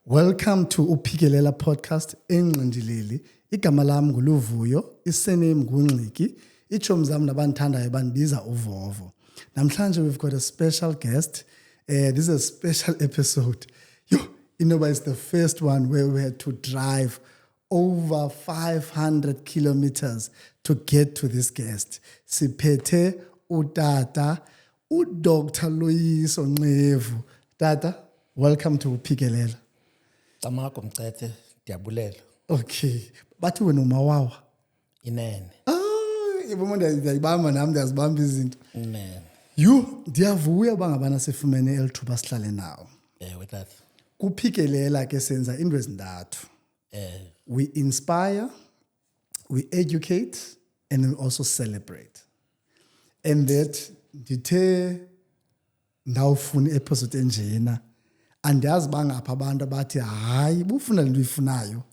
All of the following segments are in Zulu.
Welcome to Uphikelela podcast engqindilili. Igama lami nguLuvuyo, isurname nguNgxiki, ichomi zami nabanthandayo bandibiza uVovo. Namhlanje we've got a special guest. This is a special episode. It's the first one where we had to drive over 500 kilometers to get to this guest. Siphethe uTata, uDr. Loyiso Ngcevu. Tata, welcome to Uphikelela. Tamako mcethe ndiyabulela. Okay. Bathi wena umawawa. Inene. Yebo ndiyayibamba nami ndiyazibamba izinto. Inene. Ndiyavuya bangabana sifumene elithuba sihlale nawo. Tata. Kuphikelela ke senza into ezintathu. We inspire, we educate, and we also celebrate. And that ndithe ndawufuna episode enjena. Andiyazi bangapha abantu abathi hayi bufuna lento uyifunayo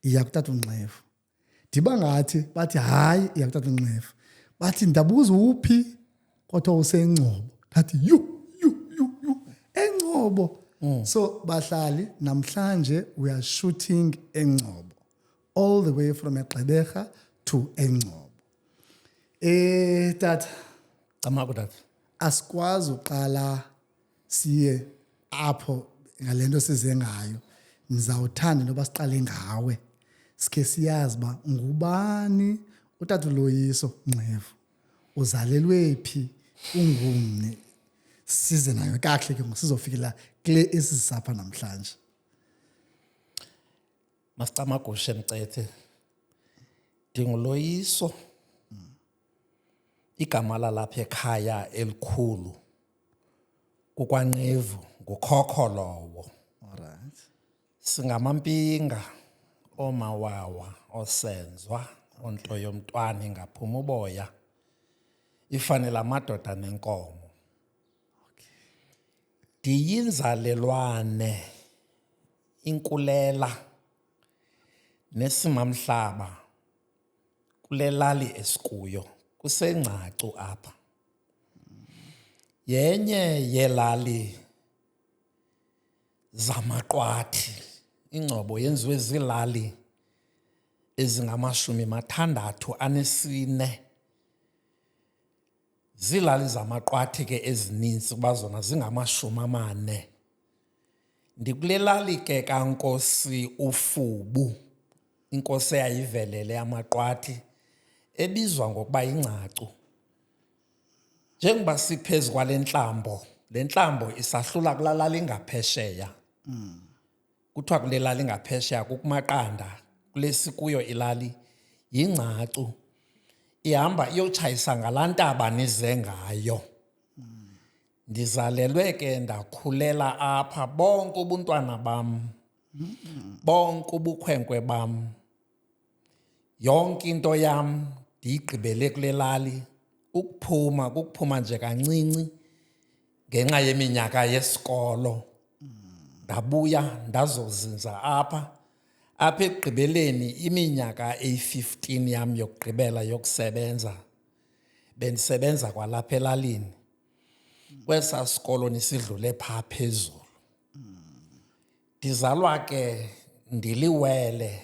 iya kutata uNgcevu. Diba ngathi bathi hayi iya kutata uNgcevu. Bathi ndabuza uphi kodwa useNgcobo. Bathi yu eNgcobo. So bahlali namhlanje we are shooting eNgcobo all the way from eGqeberha to eNgcobo. Tata Tamako tata. asikwazi uqala siye apho ngalento size ngayo. Nizawuthanda noba siqale ngawe. Sikhe siyazi ba ngubani uTata Loyiso Ngcevu. Uzalelwe phi? Ungumni? Size nayo kahle ke ngosizofikela kule esisapha namhlanje. Masicamagushe mcethe. NdinguLoyiso. Igama lalapha ekhaya elikhulu. KukwaNgcevu ngukhokho lowo. Alright. Singamampinga omawawa osenzwa onto yomntwana ingaphuma uboya. Ifanele amadoda nenkomo. Ndiyinzalelwane inkulela nesimamhlaba kule lali esikuyo kuseNgcacu apha. Yenye yelali zamaqwathi. Ingcobo yenziwe zilali ezingama-64. Zilali zamaqwathi ke ezininzi kuba zona zingama-40. Ndikule lali ke kaNkosi uFubu, inkosi eyayivelele amaqwathi ebizwa ngokuba yiNgcacu. Njengoba siphezu kwale ntlambo, le ntlambo isahlula kulaa lali ingaphesheya. Kuthiwa kule lali ingaphesheya kukuMaqanda, kule sikuyo ilali yiNgcacu. Ihamba iyotshayisa ngalaa ntaba nize ngayo. Ndizalelwe ke ndakhulela apha bonke ubuntwana bam, bonke ubukhwenkwe bam, yonke into yam ndiyigqibele kule lali. Kukuphuma nje kancinci ngenxa yeminyaka yesikolo. Ndabuya ndazozinza apha ekugqibeleni iminyaka eyi-15 yam yokugqibela yokusebenza. Bendisebenza kwalapha elalini kwesaa sikolo nisidlule phaa phezulu. Ndizalwa ke ndiliwele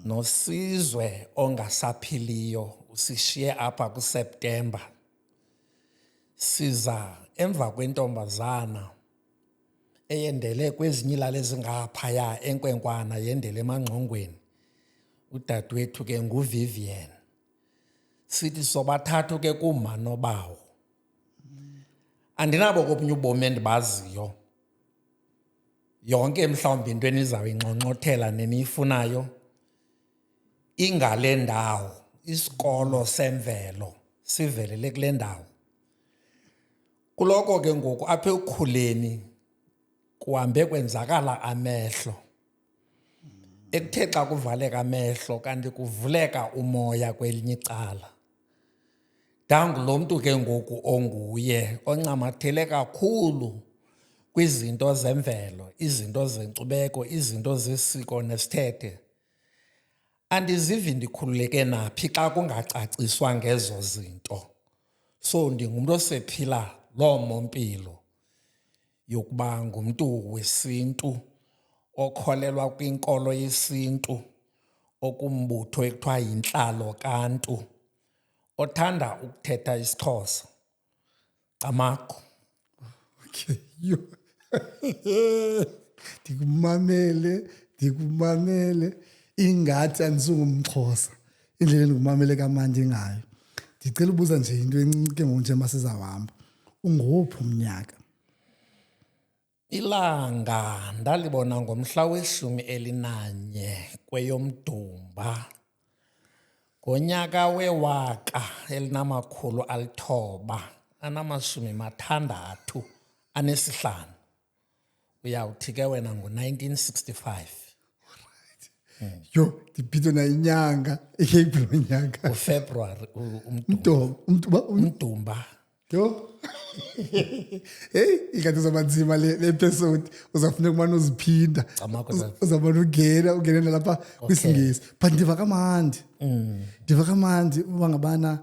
noSizwe ongasaphiliyo usishiye apha kuSeptemba. Siza emva kwentombazana eyendele kwezinye ilali ezingaphaya enkwenkwana yendele eMangxongweni. Udadewethu ke nguVivian. Sithi sobathathu ke kuManobawo. Andinabo kopnye ubomi endibaziyo. Yonke mhlawumbi into enizawuyingxongxothela neniyifunayo ingale ndawo. Isikolo semvelo sivelele kule ndawo. Kuloko ke ngoku apha ekukhuleni kuhambe kwenzakala amehlo. Ekuthe xa kuvaleka amehlo kanti kuvuleka umoya kwelinye icala. Dangulo mntu ke ngoku onguye oncamathele kakhulu kwizinto zemvelo, izinto zenkcubeko, izinto zesiko nesithethe. Andizivi ndikhululeke naphi xa kungacaciswa ngezo zinto. So ndingumntu osephila loo mompilo yokuba ngumntu wesintu okholelwa kwinkolo yesintu okumbutho ekuthiwa yintlalo kantu othanda ukuthetha isiXhosa. Camagu. Okay, yho. ndikumamele ingathi andisungumXhosa indlela endingumamele kamandi ngayo. Ndicela ubuza nje into encinci ke ngoku nje masizawuhamba. Ungowuphi umnyaka? Ilanga ndalibona ngomhla we-11 kweyoMdumba ngonyaka we-1965. Uyawuthi ke wena ngo-1965. Yho, ndibhitwe na inyanga i-April unyaka. UFebruary Umdumba. Yho. Hey, ikade uzabanzima le episode uzafuneka umane uziphinda. Uzabona ungena nalapha kwisingisi. But ndiva kamandi. Ndiva kamandi uba ngabana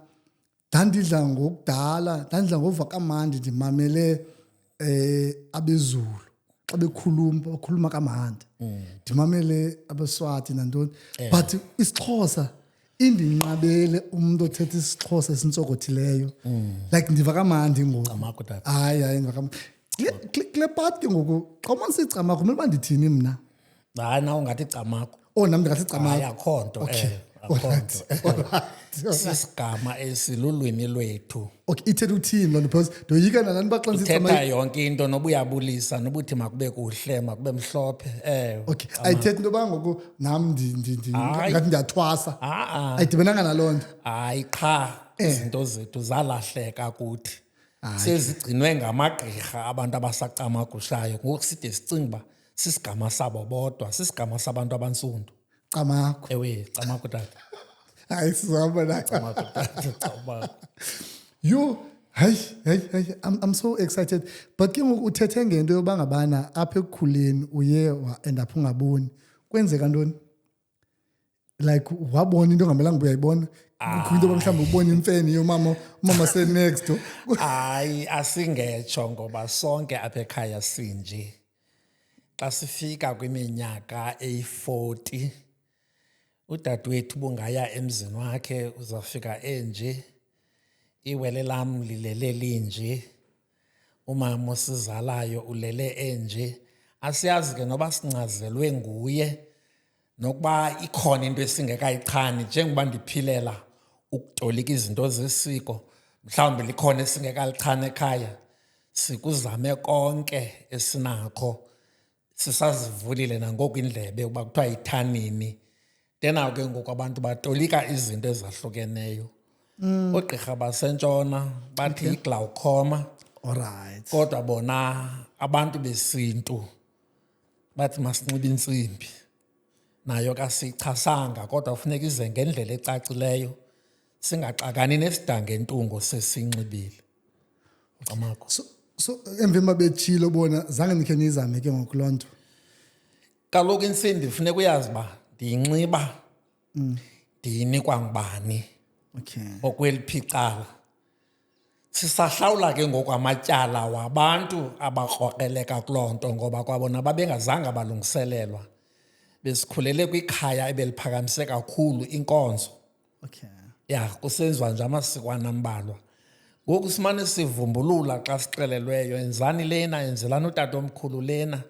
ndandidla ngokudala, ndandidla ngova kamandi ndimamele abeZulu xa bakhuluma kamandi. Ndimamele abeSwati nantoni. But isiXhosa indinqabele umuntu othetha isiXhosa esintsokothileyo. Like ndiva kamandi ngoku. Hayi ndiva kamandi. Kule part ke ngoku xa umane Camagu kumele uba ndithini mna? Hayi nawe ungathi Camagu. Oh nami ndingathi Camagu. Hayi akho nto. Akho nto. Sisigama esilulwimi lwethu. Okay, ithetha uthini loo nto? Because ndoyika nalani uba xa ndisithi Ithetha yonke into noba uyabulisa noba uthi makube kuhle makube mhlophe. Okay, ayithethi into yoba ngoku nam ngathi ndiyathwasa. Ayidibenanga naloo nto. Hayi qha izinto zethu zalahleka kuthi. Sezigcinwe ngamagqirha abantu abasacamagushayo ngoku side sicinga uba sisigama sabo bodwa, sisigama sabantu abantsundu. Camagu. Ewe, Camagu tata. Hayi sizahamba na. Camagu tata, Camagu. Yo, hayi, I'm so excited. But ke ngoku uthethe ngento yoba ngabana apha ekukhuleni uye end up ungaboni. Kwenzeka ntoni? Like wabona into ongamelanga uyayibona? Kukho into mhlawumbe ubona imfene yomama se-next. Hayi asingetsho ngoba sonke apha ekhaya sinje. Xa sifika kwiminyaka eyi-40 udadewethu bungaya emzini wakhe uzafika enje, iwele lam lilele linje, umama osizalayo ulele enje. Asiyazi ke noba sincazelwe nguye nokuba ikhona into esingekayichani njengoba ndiphilela ukutolika izinto zesiko, mhlawumbi likhona esingekalichana ekhaya. Sikuzame konke esinakho, sisazivulile nangoku indlebe uba kuthiwa yithanini. Tena ke ngoku abantu batolika izinto ezahlukeneyo. Oogqirha basentshona bathi iglaucoma. Alright. Kodwa bona abantu besintu bathi masinxibe intsimbi. Nayo kasichasanga kodwa kufuneka ize ngendlela ecacileyo. Singaxakani nesidanga entungo sesinxibile. Camagu. So emveni babetshilo bona zange nikhe nizame ke ngoku loo nto. Kaloku intsimbi funeka uyazi uba ndiyinxiba ndiyinikwa ngubani. Okay. Okweliphi icala. Sisahlawula ke ngoku amatyala wabantu abakrokreleka kuloo nto ngoba kwabona babengazange balungiselelwa. Besikhulele kwikhaya ebeliphakamise kakhulu inkonzo. Okay. Ya kusenziwa nje amasikwana ambalwa. Ngoku simane sivumbulula xa sixelelweyo yenzani lena, yenzelani utatomkhulu lena,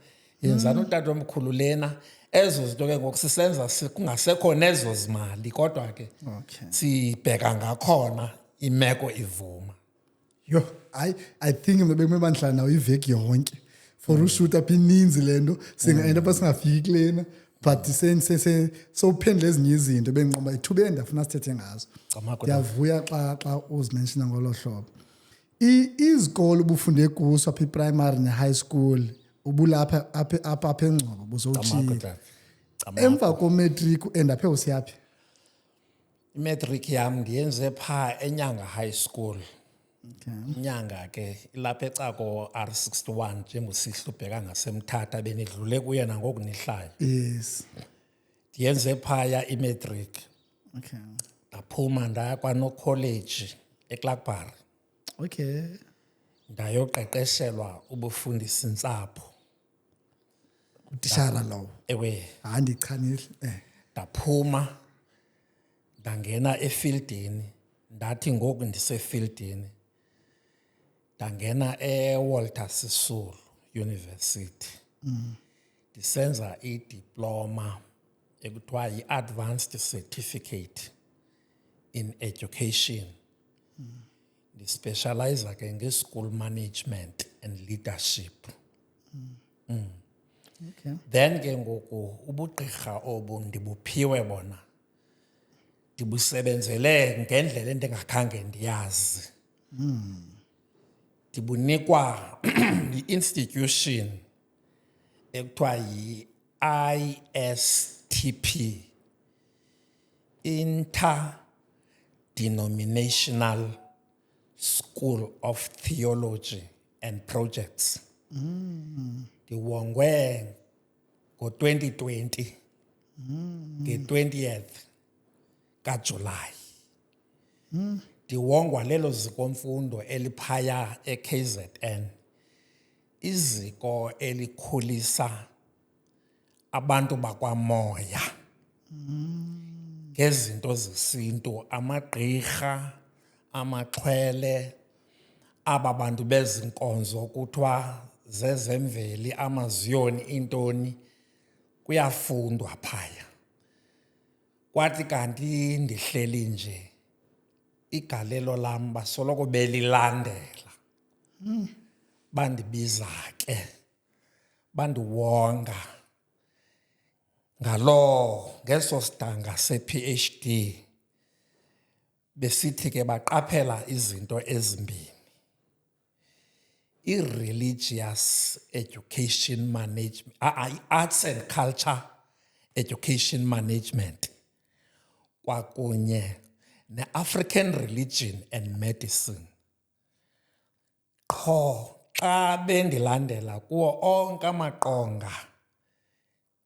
yenzani utatomkhulu lena. Ezo zinto ke ngoku sisenza kungasekho nezo zimali kodwa ke sibheka ngakhona imeko ivuma. Yo, I think bekumele bandla nawo iveki yonke for ushoot apha ininzi lento singaenda apha singafiki kulena but so uphendle ezinye izinto bengiqomba ithuba endafuna sithethe ngazo. Ndiyavuya xa uzimenshina ngolo hlobo. Izikolo ubufunde kuso apha i-primary ne-high school ubulapha apha eNgcobo buzowutshila. Emva kometric endaphe usiyaphi? Imetric yam ndiyenze phaa eNyanga High School. Okay. Inyanga ke ilapha eCako R61 njengosihlo ubheka ngasemthatha benidlule kuye nangoku nihlayo. Yes. Ndiyenze phaya imetric. Okay. Ndaphuma ndaya kwano-college eClarkbar. Okay. Ndayoqeqeshelwa ubufundisi ntsapho. utishara lowo ewe hayi ndichanile ndaphuma ndangena efieldini ndathi ngoku ndisefieldini ndangena eWalter Sisulu University ndisenza idiploma ekuthiwa yi-Advanced Certificate in Education ndispecialize ke nge-school management and leadership. Okay. Then ke ngoku ubugqirha obu ndibuphiwe bona ndibusebenzele ngendlela endingakhange ndiyazi. Ndibunikwa yi-institution ekuthiwa yi-ISTP, Interdenominational School of Theology and Projects. Ndiwongwe ngo-2020 nge-20th kaJulayi. Ndiwongwa lelo zikomfundo eliphaya eKZN, iziko elikhulisa abantu bakwamoya ngezinto zesintu, amagqirha, amaxhwele, aba bantu bezinkonzo kuthiwa zezemveli, amaziyoni, intoni, kuyafundwa phaya. Kwathi kanti ndihleli nje igalelo lam basoloko belilandela, bandibiza ke, bandiwonga ngeso sidanga se-PhD. Besithi ke baqaphela izinto ezimbini: i-religious education management, arts and culture education management, kwakunye ne-African religion and medicine. Qho xa bendilandela kuwo onke amaqonga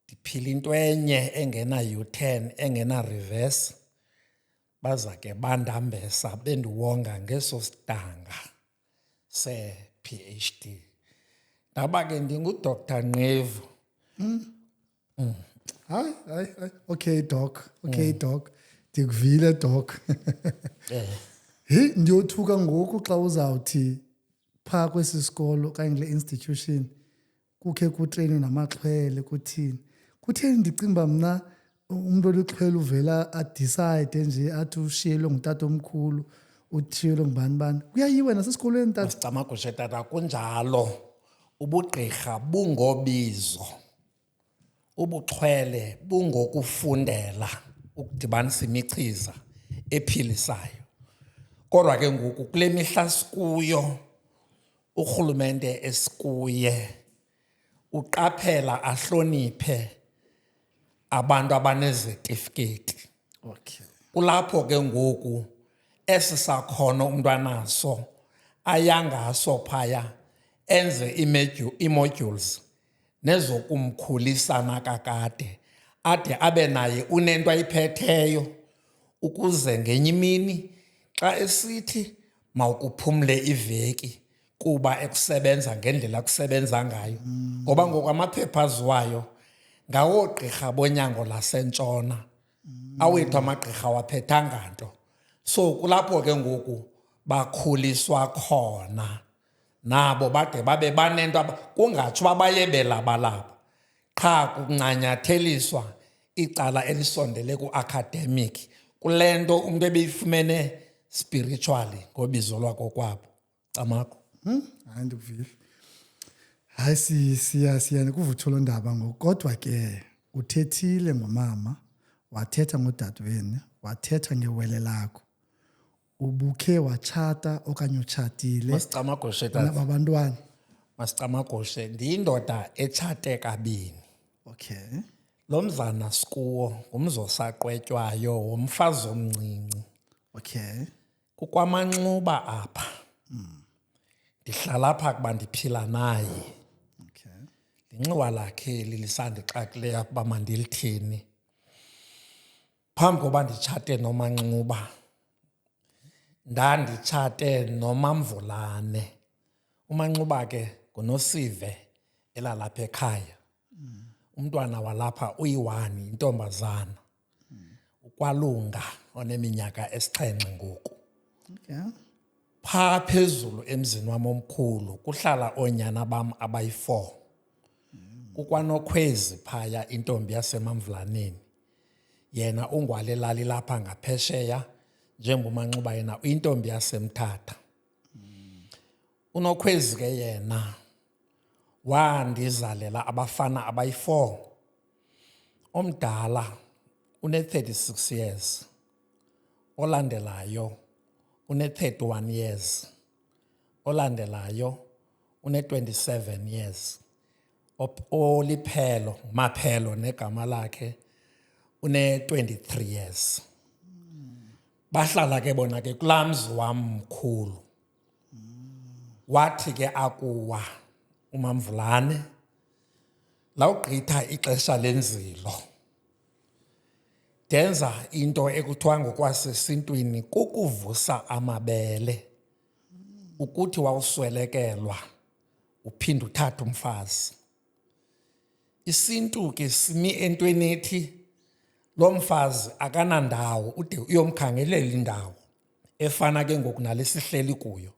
ndiphila into enye engena U-turn engena reverse, baza ke bandambesa bendiwonga ngeso sidanga se-PhD. Ndaba ke ndinguDr. Ngqevu. hayi okay doc ndikuvile doc. Ndiyothuka ngoku xa uzawuthi phaa kwesi sikolo okanye kule institution kukhe kutreyinwe namaxhwele kutheni ndicinga uba mna umntu olixhwele uvela adicide nje athi ushiyelwe ngutata omkhulu uthiyelwe ngubani kuyayiwe nasesikolweni tata. Masicamagushe tata, kunjalo. Ubugqirha bungobizo, ubuxhwele bungokufundela ukudibanisa imichiza ephilisayo. Kodwa ke ngoku kule mihla sikuyo, urhulumente esikuye uqaphela ahloniphe abantu abanezetifiketi. Okay. Kulapho ke ngoku esi sakhono umntu anaso ayangaso phaya enze ii-modules nezokumkhulisa nakakade ade abe naye unento ayiphetheyo, ukuze ngenye imini xa esithi mawukuphumle iveki kuba ekusebenza ngendlela akusebenza ngayo. Ngoba ngoku amaphepha aziwayo ngawoogqirha bonyango lasentshona, awethu amagqirha waphethanga nto. So kulapho ke ngoku bakhuliswa khona nabo bade babe banento kungatsho babaye belabalaba, qha kuncanyatheliswa icala elisondele ku-academic kule nto umntu ebeyifumene spiritually ngobizo lwako kwabo. Camako. Hayi ndikuvile. Hayi siya nikuvutha lo ndaba ngoku, kodwa ke uthethile ngomama, wathetha ngodadewenu, wathetha ngewele lakho. Ubukhe watshata okanye utshatile Masicamagushe tata. nabantwana. Masicamagushe ndiyindoda etshate kabini. Okay. Lo mzana sikuwo ngumzosaqwetywayo womfazi omncinci. Okay. Kukwamanxuba apha. Ndihlala apha kuba ndiphila naye. Okay. Linxiwa lakhe lilisandixakileyo ukuba mandilithini. Phambi koba nditshate noManxuba ndanditshate noMamvulane. uManxuba ke nguNosive elalapha ekhaya. umntwana walapha uyi-1 intombazana ukwalunga oneminyaka 7 ngoku. Okay. Phaa phezulu emzini wam omkhulu kuhlala oonyana bam abayi-4. KukwanoKhwezi phaya intombi yaseMamvlaneni. Yena ungwale lali lapha ngaphesheya njengoManxuba yena uyintombi yaseMthatha. UNokhwezi ke yena wandizalela abafana abayi-4. Omdala une-36 years. Olandelayo une-31 years. Olandelayo une-27 years. Oliphelo, Maphelo negama lakhe, une-23 years. Bahlala ke bona ke kulaa mzi wam mkhulu. Wathi ke akuwa uMamvulane lawugqitha ixesha lenzilo. Ndenza into ekuthiwa ngokwasesintwini kukuvusa amabele. Ukuthi wawuswelekelwa uphinde uthathe umfazi. Isintu ke simi entweni ethi lo mfazi akanandawo ude uyomkhangelela indawo efana ke ngoku nalesihleli kuyo.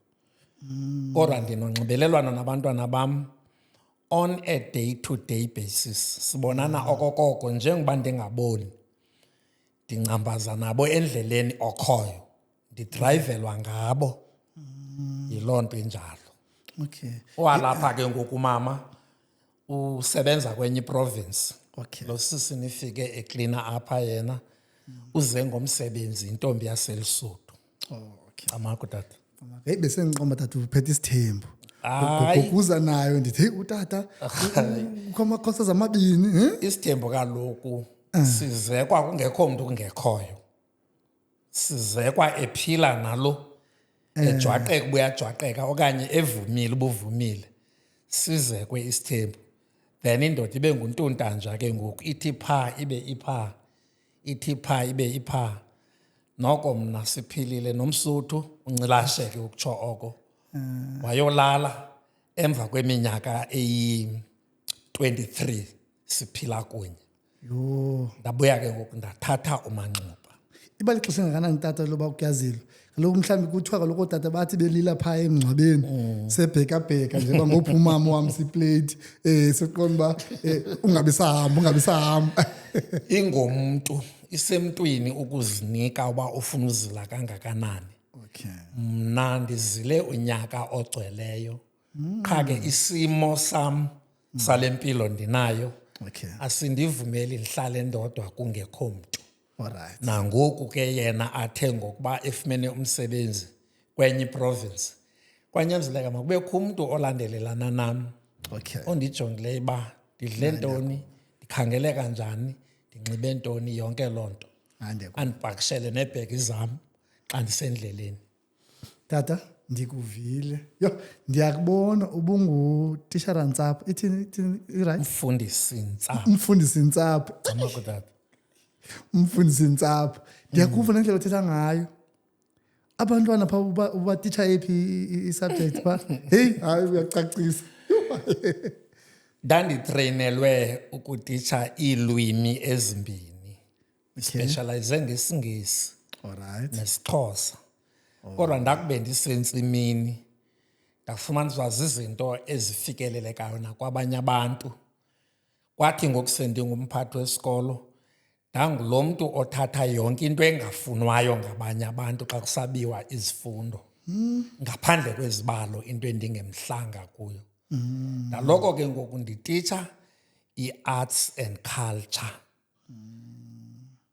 Kodwa ndinonxibelelwano nabantwana bam on a day-to-day basis. Sibonana okokoko njengoba ndingaboni. Ndingcambaza nabo endleleni okhoyo. Ndidrayivelwa ngabo. Yiloo nto injalo. Okay. Walapha ke ngoku mama usebenza kwenye iprovince. Okay. Lo sisi nifike eklina apha yena uze ngomsebenzi intombi yaseLesotho. Oh, okay. Amako tata. Hey bese ngiqomba tata uphethe isithembu. Hayi. Gogokuza nayo ndithi hey utata ukhamakhosazana amabini, Isithembu kaloku sizekwa kungekho umuntu kungekhoyo. Sizekwa ephila nalo ejwaqeka ubuyajwaqeka okanye evumile ubuvumile. Sizekwe isithembu. Then indoda ibe nguntuntanja ke ngoku ithi pha ibe ipha. Ithi pha ibe ipha. Noko mna siphilile nomSuthu uncilasheke ukutsho oko. Wayolala emva kweminyaka eyi-23 siphila kunye. Yo. Ndabuya ke ngoku ndathatha uManxuba. Iba lixesha engakanani tata loba ukuyazile. Kaloku mhlawumbi kuthiwa kaloku tata bathi belila phaa emngcwabeni sebheka nje ngophumama wam siplate siqonda ungabi sahamba. Ingomntu isemntwini ukuzinika uba ufuna uzila kangakanani. Okay. Mna ndizile unyaka ogcweleyo. Qha ke isimo sam salempilo ndinayo. Okay. Asindivumeli ndihlale ndodwa kungekho mntu. Alright. Nangoku ke yena athe ngokuba efumene umsebenzi kwenye iprovince. Kwanyanzeleka makubekho umuntu olandelelana nam. Okay. Ondijongileyo uba ndidle ntoni, ndikhangele kanjani, ndinxibe ntoni, yonke loo nto. Andipakishele neebhegi zam xa ndisendleleni. Tata ndikuvile. Yo ndiyakubona ubungutishara ntsapho. Ithini right? Mfundisi ntsapho. Umfundisi ntsapho. Amako tata. Umfundisi ntsapho. Ndiyakuva nendlela othetha ngayo. Abantwana pha ubatitsha ephi i-subject pha? Hey, hayi uyacacisa. Ndanditreyinelwe ukutitsha iilwimi ezimbini. Specialize ngesiNgesi. Alright. NesiXhosa. Kodwa ndakube ndisentsimini ndafumaniswa zizinto ezifikelelekayo nakwabanye abantu. Kwathi ngoku sendingumphathi wesikolo ndangulo mntu othatha yonke into engafunwayo ngabanye abantu xa kusabiwa izifundo. Ngaphandle kwezibalo into endingemhlanga kuyo. Naloko ke ngoku ndititsha i-arts and culture.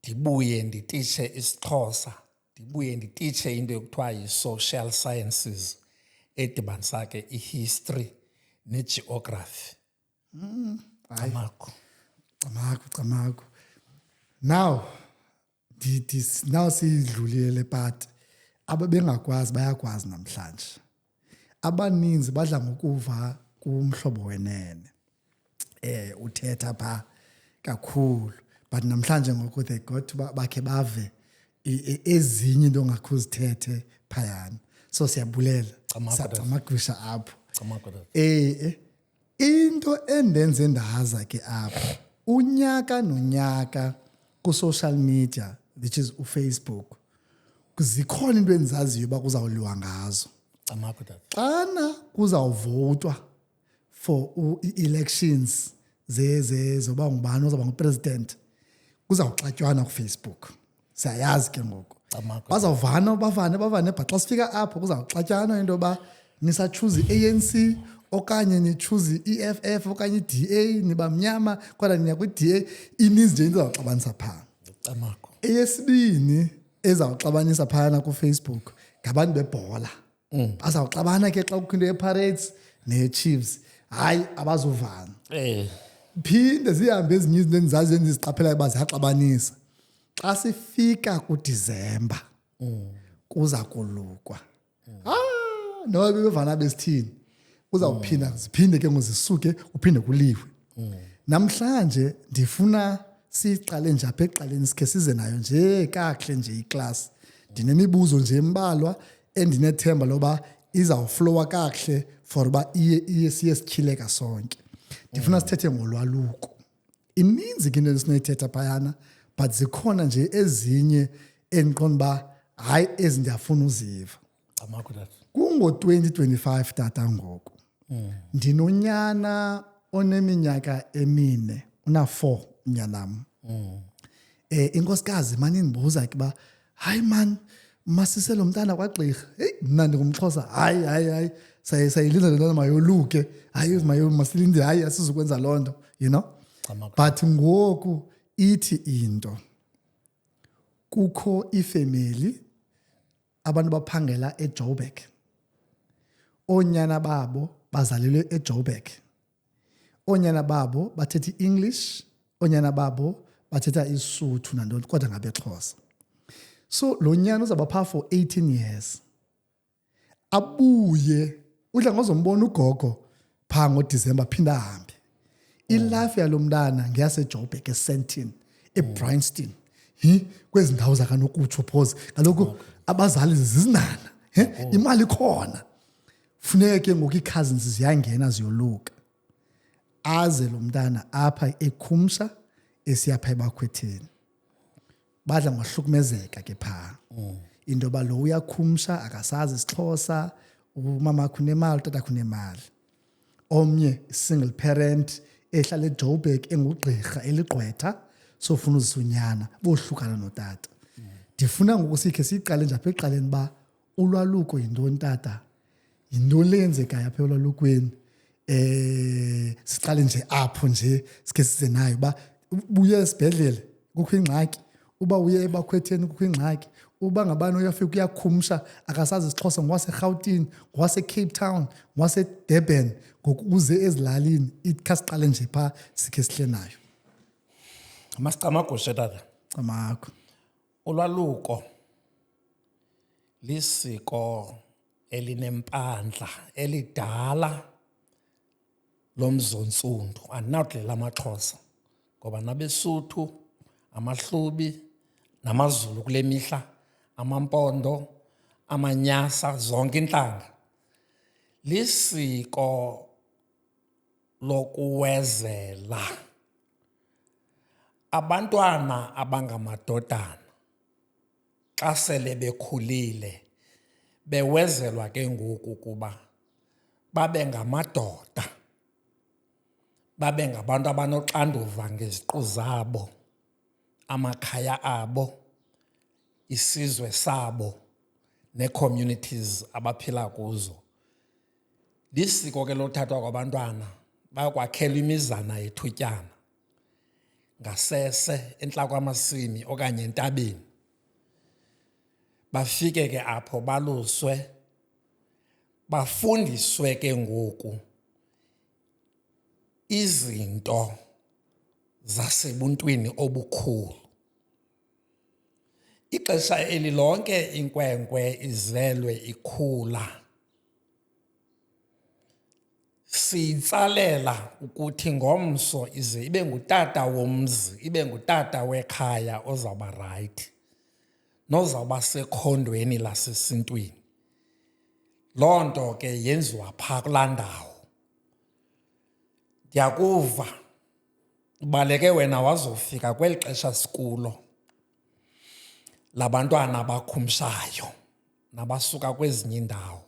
Ndibuye ndititshe isiXhosa. Ndibuye ndititshe into ekuthiwa yi-social sciences edibanisa ke i-history ne-geography. Camako. Now siyidlulile le part. Ababengakwazi bayakwazi namhlanje. Abaninzi badla ngokuva kumhlobo wenene. Uthetha pha kakhulu. But namhlanje ngoku they got to bakhe bave ezinye into ongakuzithethe phayana. So siyabulela. Samagusha apho. Into endenze ndaza ke apho unyaka nonyaka ku-social media, which is uFacebook, zikhona into endizaziyo uba kuzawuliwa ngazo. Camakho tata. Xana kuzawuvotwa for i-elections zoba ngubani ozawuba ngupresident, kuzawuxatyanwa kuFacebook. Siyayazi ke ngoku. Bazawuvana bavane but xa sifika apho kuzawuxatyanwa into yoba nisachuze i-ANC okanye nichuze i-EFF okanye i-DA, niba mnyama kodwa niya kwi-DA, ininzi nje into ezawuxabanisa phaa. Camakho. Eyesibini ezawuxabanisa phayana kuFacebook ngabantu bebhola. Bazawuxabana ke xa kukho into ye-Pirates ne-Chiefs. Hayi, abazuvana. Phinde zihambe ezinye izinto endizaziyo endiziqaphelayo uba ziyaxabanisa. Xa sifika kuDisemba kuza kulukwa. Noba bebevana besithini kuzawuphinda ziphinde ke ngozisuke uphinde kuliwe. Namhlanje ndifuna siqale nje apha ekuqaleni sikhe size nayo nje kakuhle nje iklasi. Ndinemibuzo nje embalwa endinethemba loba izawuflowa kakuhle for uba iye siye sityhileka sonke. Ndifuna sithethe ngolwaluko. Ininzi ke into esinoyithetha phayana, but zikhona nje ezinye endiqonda uba hayi ezi ndiyafuna uziva. Camakho tata. Kungo-2025 tata ngoku. Ndinonyana oneminyaka 4, una-4 unyanam. Inkosikazi mani indibuza ke uba hayi man, masise lo mntana kwagqirha. Heyi, mna ndingumXhosa. Hayi. Sayilinda le nto mayoluke. Hayi, masilinde, hayi asizukwenza loo nto, you know. But ngoku ithi into. Kukho ifemeli abantu baphangela eJoburg. Onyana babo bazalelwe eJoburg. Onyana babo bathetha iEnglish, onyana babo bathetha iSotho nantoni kodwa ngabeXhosa. So lo nyana uzaba phaa for 18 years. Abuye udla ngozombona ugogo phaa ngoDisemba phinda ahambe. Ilife yalo mntana ngeyaseJoburg eSandton, eBryanston. Kwezi ndawo zakanokutsho phoze. Kaloku abazali zizinana. Imali ikhona. Funeka ke ngoku ii-cousins ziyangena ziyoluka. Aze lo mntana apha ekhumsha esiya phaa ebakhwetheni. Badla ngohlukumezeka ke phaa. Into yoba lo uyakhumsha akasazi isiXhosa, umama wakhe unemali, utata wakhe unemali. Omnye single parent ehlala eJoburg engugqirha eligqwetha sofuna uzisa unyana bohlukana notata. Ndifuna ngoku sikhe siyiqale nje apha ekuqaleni uba ulwaluko yintoni tata, yintoni le yenzekayo apha olwalukweni. Siqale nje apho nje sikhe size nayo uba ubuye esibhedlele kukho ingxaki, uba uye ebakhwetheni kukho ingxaki, uba ngabani uyafika uyakhumsha akasazi isiXhosa, ngwaseRhawutini, ngwaseCape Town, ngwaseDurban, ngokuze ezilalini. Ithi siqale nje phaa sikhe sihle nayo. Masicamagushe tata. Camakho. Ulwaluko lisiko elinempandla elidala lomzontsundu. Andinawudlela amaXhosa ngoba nabeSuthu, amaHlubi, namaZulu kule mihla, amaMpondo, amanyasa, zonke intlanga. Lisiko lokuwezela abantwana abangamadodana xa sele bekhulile, bewezelwa ke ngoku kuba babe ngamadoda, babe ngabantu abanoxanduva ngeziqu zabo, amakhaya abo, isizwe sabo, nee-communities abaphila kuzo. Lisiko ke lothathwa kwabantwana bayokwakhelwa imizana yethutyana ngasese entla kwamasimi okanye entabeni. Bafike ke apho baluswe, bafundiswe ke ngoku izinto zasebuntwini obukhulu. Ixesha eli lonke inkwenkwe izelwe ikhula, siyitsalela ukuthi ngomso ize ibe ngutata womzi, ibe ngutata wekhaya ozawuba rayithi, nozawuba sekhondweni lasesintwini. Loo nto ke yenziwa phaa kulaa ndawo. Ndiyakuva Ubaleke wena wazofika kweli xesha sikulo labantwana abakhumshayo nabasuka kwezinye iindawo.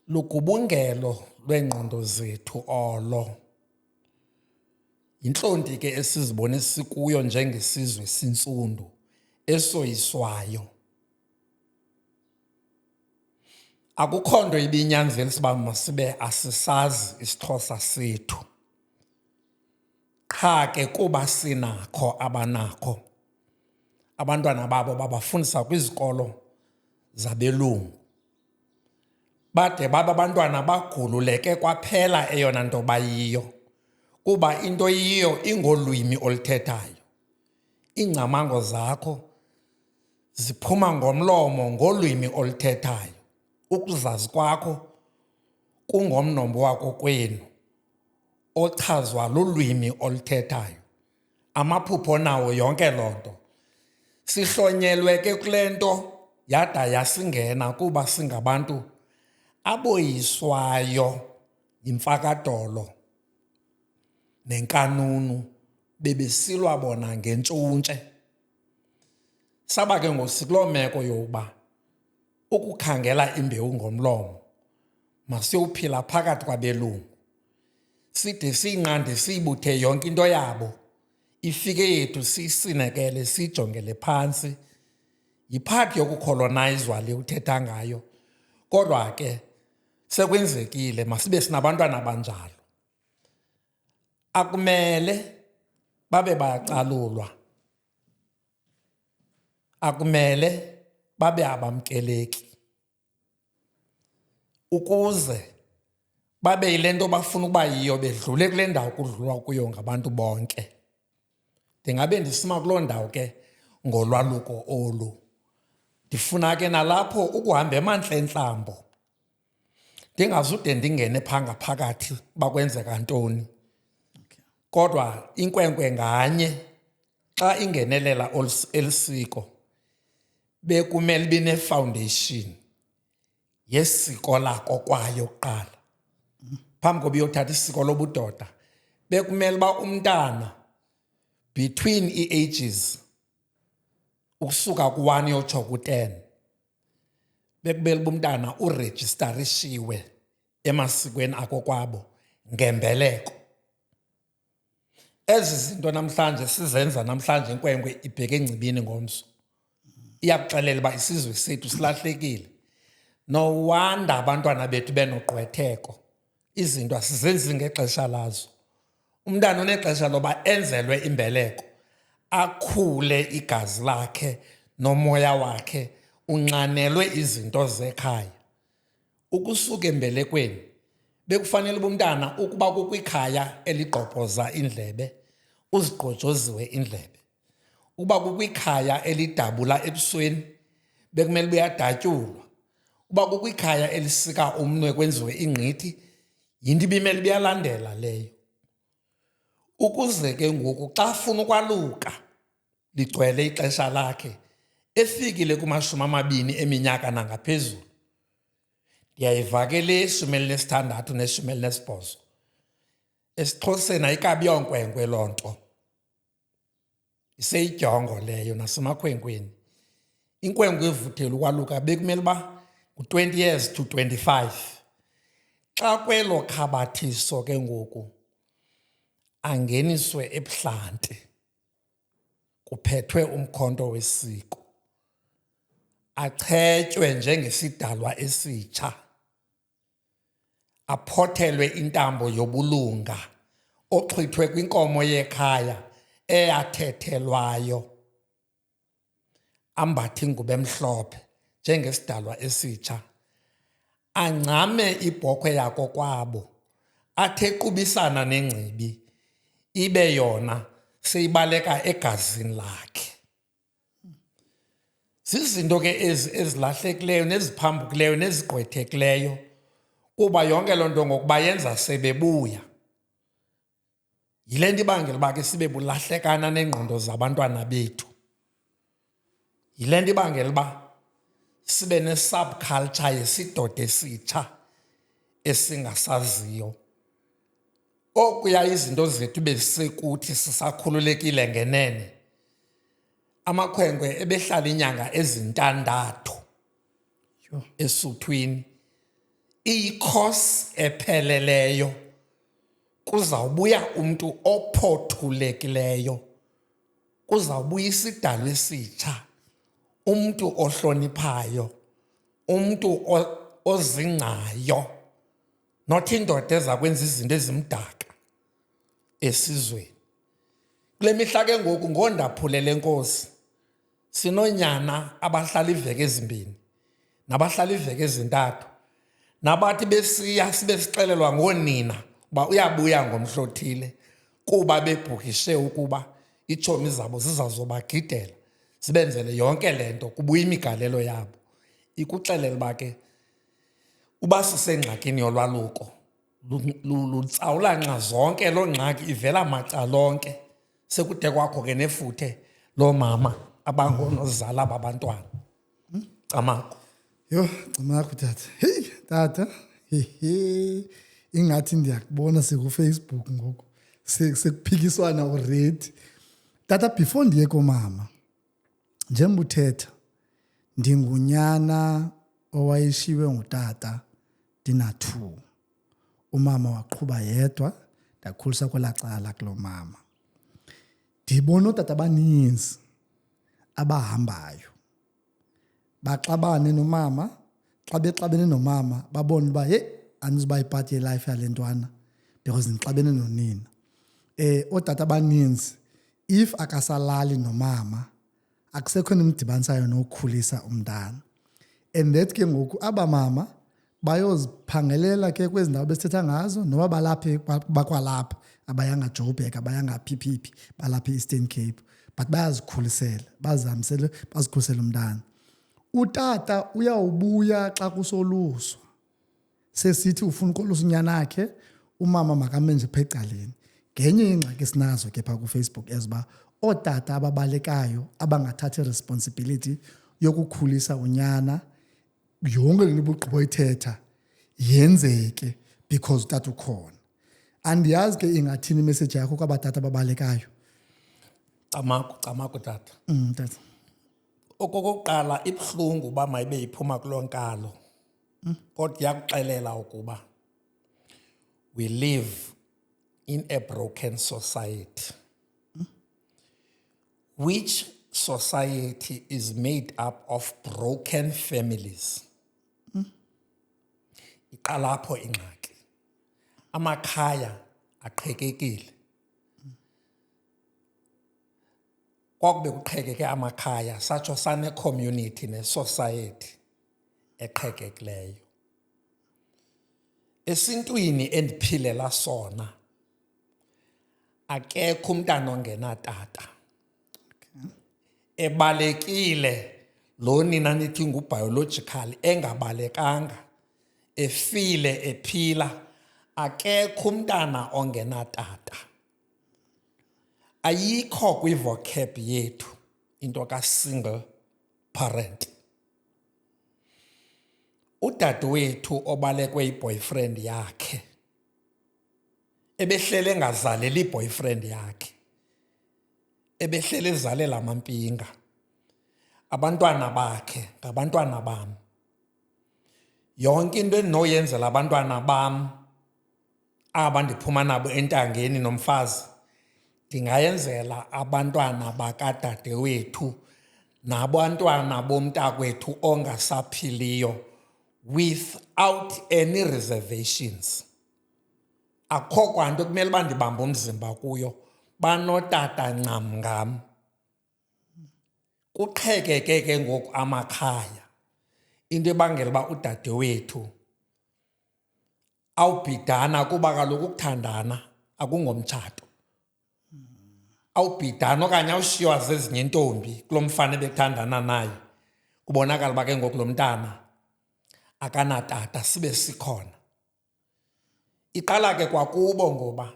Lugubungelo lweengqondo zethu olo. Yintlonti ke esizibone sikuyo njengesizwe sintsundu esoyiswayo. Akukho nto ibinyanzelisa uba masibe asisazi isiXhosa sethu. Qha ke kuba sinakho abanakho, abantwana babo babafundisa kwizikolo zabelungu. Bade baba abantwana bagululeke kwaphela eyona nto bayiyo, kuba into yiyo ingolwimi oluthethayo. Iingcamango zakho ziphuma ngomlomo ngolwimi oluthethayo. Ukuzazi kwakho kungomnombo wako kwenu ochazwa lulwimi oluthethayo. Amaphupho nawo yonke loo nto. Sihlonyelwe ke kule nto yada yasingena kuba singabantu aboyiswayo yimfakadolo nenkanunu, bebesilwa bona ngentshuntshe. Saba ke ngokuloo meko yokuba ukukhangela imbewu ngomlomo masiyophila phakathi kwabelungu, side siyinqande siyibuthe yonke into yabo, ifike yethu siyisinekele siyijongele phantsi. Yiphathi yokukolonayizwa le uthetha ngayo, kodwa ke sekwenzekile, masibe sinabantwana abanjalo. Akumele babe bayacalulwa, akumele babe abamkeleki, ukuze babe yile nto bafuna ukuba yiyo bedlule kule ndawo kudlulwa kuyo ngabantu bonke. Ndingabe ndisima kuloo ndawo ke ngolwaluko olu. Ndifuna ke nalapho ukuhamba emantlentlambo, ndingazude ndingene phaa ngaphakathi bakwenzeka ntoni. Kodwa inkwenkwe nganye xa ingenelela elisiko bekumele ibe ne-foundation yesiko lako kwayo kuqala. Phambi koba uyothatha isiko lobudoda, bekumele uba umntana between ii-ages ukusuka ku-1 yotsho ku-10, bekumele uba umntana urejistarishiwe emasikweni akokwabo ngembeleko. Ezi zinto namhlanje sizenza namhlanje, inkwenkwe ibheke engcibini ngomso, iyakuxelela uba isizwe sethu silahlekile. No wonder abantwana bethu benogqwetheko. Izinto asizenzi ngexesha lazo. Umntana unexesha loba enzelwe imbeleko, akhule igazi lakhe nomoya wakhe unxanelwe izinto zekhaya. Ukusuka embelekweni bekufanele uba umntana ukuba kukwikhaya eligqobhoza indlebe, uzigqojoziwe indlebe. Uba kukwikhaya elidabula ebusweni, bekumele buyadatyulwa. Uba kukwikhaya elisika umnwe kwenziwe ingqithi, yinto ibimele buyalandela leyo. Ukuze ke ngoku xa funa ukwaluka ligcwele ixesha lakhe, efikile ku-20 eminyaka nangaphezulu, ndiyayiva ke le 16 ne-18. EsiXhoseni ayikabi yonkwenkwe loo nto, iseyidyongo leyo nasemakhwenkweni. Inkwenkwe evuthela ukwaluka bekumele uba ngu-20 years to 25. Xa kwelo khabathiso ke ngoku angeniswe ebuhlanti, kuphethwe umkhonto wesiko, achetywe njengesidalwa esitsha, aphothelwe intambo yobulunga oxhithwe kwinkomo yekhaya eyathethelwayo, ambathe ingubo emhlophe njengesidalwa esitsha, angcame ibhokhwe yakokwabo, athe qubisana nengcibi, ibe yona seyibaleka egazini lakhe. Zizinto ke ezilahlekileyo neziphambukileyo nezigqwethekileyo, kuba yonke loo nto ngokuba yenza sebebuya. Yile nto ibangela uba ke sibe bulahlekana neengqondo zabantwana bethu. Yile nto ibangela uba sibe ne-subculture yesidoda esitsha esingasaziyo. okuya izinto zethu besekuthi sisakhululekile ngenene, amakhwenkwe ebehlala inyanga ezintandathu esuthwini, iyikhosi epheleleyo. Kuzawubuya umntu ophothulekileyo, kuzawubuya isidalwa esitsha, umntu ohloniphayo, umntu ozingcayo, not indoda eza kwenza izinto ezimdaka esizweni. Kule mihla ke ngoku ngondaphulele enkosi sinonyana abahlala iveki ezimbini nabahlala iveki ezintathu, nabathi besiya sibe sixelelwa ngoonina uba uyabuya ngomhlothile kuba bebhukishe ukuba iitshomi zabo zizazobagidela zibenzele yonke le nto, kubuya imigalelo yabo. Ikuxelela uba ke uba sisengxakini yolwaluko lutsawula nxa zonke, loo ngxaki ivela macalonke. Sekude kwakho ke nefuthe loomama abangonozala babantwana. Camagu. Yho, Camagu tata. Hey, tata. Ingathi ndiyakubona sikuFacebook ngoku. Sekuphikiswana already. Tata, before ndiye komama, njengoba uthetha, ndingunyana owayeshiwe ngutata ndina-2. Umama waqhuba yedwa, ndakhulisa kwelaa cala kuloo mama. Ndibona ootata abaninzi abahambayo baxabane nomama, xa bexabene nomama babone uba andizuba yipati yelife yale ntwana because ndixabene nonina. Ootata abaninzi if akasalali nomama akusekho nimdibanisayo nokukhulisa umntana. And that ke ngoku abamama bayoziphangelela ke kwezi ndawo besithetha ngazo, noba balapha bakwalapha, abayanga Joburg, abayanga Phiphipi, balapha e-Eastern Cape, but bayazikhulisela, bazihambisele, bazikhulisela umntana. Utata uyawubuya xa kusoluswa, sesithi ufuna ukolusa unyana akhe, umama makame nje pheqaleni. Ngenye ingxaki sinazo ke phaa kuFacebook eziba ootata ababalekayo abangathathi responsibility yokukhulisa unyana, yonke le nto ubugqiba uyithetha yenzeke because utata ukhona. Andiyazi ke ingathini imessage yakho kwabatata ababalekayo. Camagu tata. Tata. Okokuqala ibuhlungu uba mayibe iphuma kuloo nkalo, kodwa iyakuxelela ukuba we live in a broken society, which society is made up of broken families. Iqala apho ingxaki. Amakhaya aqhekekile. Kwakube kuqhekeke amakhaya satsho sane-community ne-society eqhekekileyo. Esintwini endiphilela sona akekho umntana ongenatata. Ebalekile lo nina nithi ngubiological engabalekanga, efile ephila, akekho umntana ongenatata. Ayikho kwi-vocab yethu into ka-single parent. Udadewethu obalekwe yi-boyfriend yakhe ebehlele engazaleli i-boyfriend yakhe, ebehlele ezalela amampinga. Abantwana bakhe ngabantwana bam. Yonke into endinoyenzela abantwana bam aba ndiphuma nabo entangeni nomfazi, ndingayenzela abantwana bakadadewethu nabantwana bomntakwethu ongasaphiliyo without any reservations. Akho kwanto kumele uba ndibambe umzimba kuyo, banotata ncam ngam. Kuqhekeke ke ngoku amakhaya, into ebangela uba udadewethu awubhidana kuba kaloku ukuthandana akungomtshato. Awubhidana okanye awushiywa zezinye intombi kulo mfana ebethandana naye, kubonakala uba ke ngoku lo mntana akanatata sibe sikhona. Iqala ke kwakubo ngoba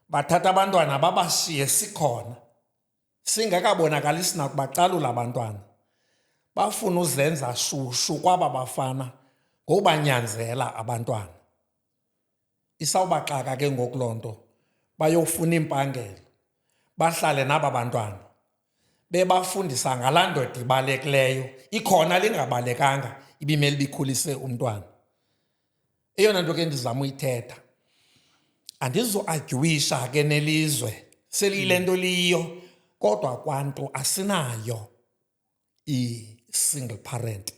bathatha abantwana babashiye sikhona, singekabonakali sinakubacalula abantwana. Bafuna uzenza shushu kwaba bafana ngokubanyanzela abantwana. isawubaxaka ke ngoku loo nto bayofuna impangelo bahlale naba bantwana bebafundisa ngalaa ndoda ibalulekileyo ikhona lingabalekanga ibimele bikhulise umntwana. Eyona nto ke ndizama uyithetha andizoadyuwisha ke nelizwe seliyile nto liyo kodwa kwanto asinayo i-single parent.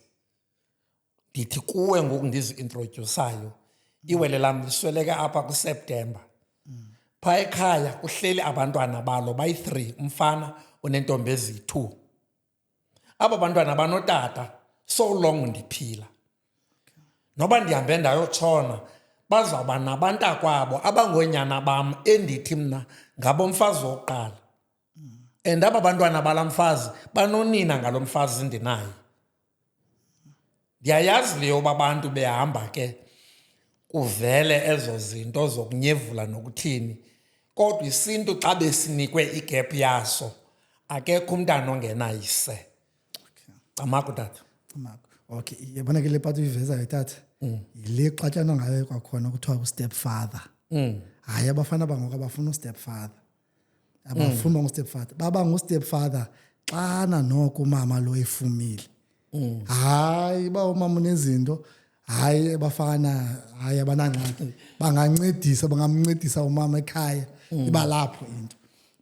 Ndithi kuwe ngoku ndizi-introdyusayo iwele lam lisweleke apha kuSeptemba. Phaa ekhaya kuhleli abantwana balo bayi-3 umfana uneentombi ezi-2. Aba bantwana banotata so long ndiphila. Noba ndihambe ndayotshona bazawuba nabantakwabo abangoonyana bam endithi mna ngabomfazi wokuqala. And aba bantwana bala mfazi banonina ngalo mfazi ndinaye. Ndiyayazi leyo uba abantu behamba ke kuvele ezo zinto zokunyevula nokuthini kodwa isintu xa besinikwe igap yaso akekho umntana ongenayise. Camako tata. Okay, yabona ke le part uyivezayo tata yile xatyanwa ngayo kwakhona kuthiwa u-stepfather. Hayi abafana bangoku abafuna u-stepfather, abafuna u-stepfather, baba ngu-stepfather xana noko umama lo efumile. Hayi ba umama unezinto hayi abafana hayi abanangxaki bangamncedisa umama ekhaya iba lapho into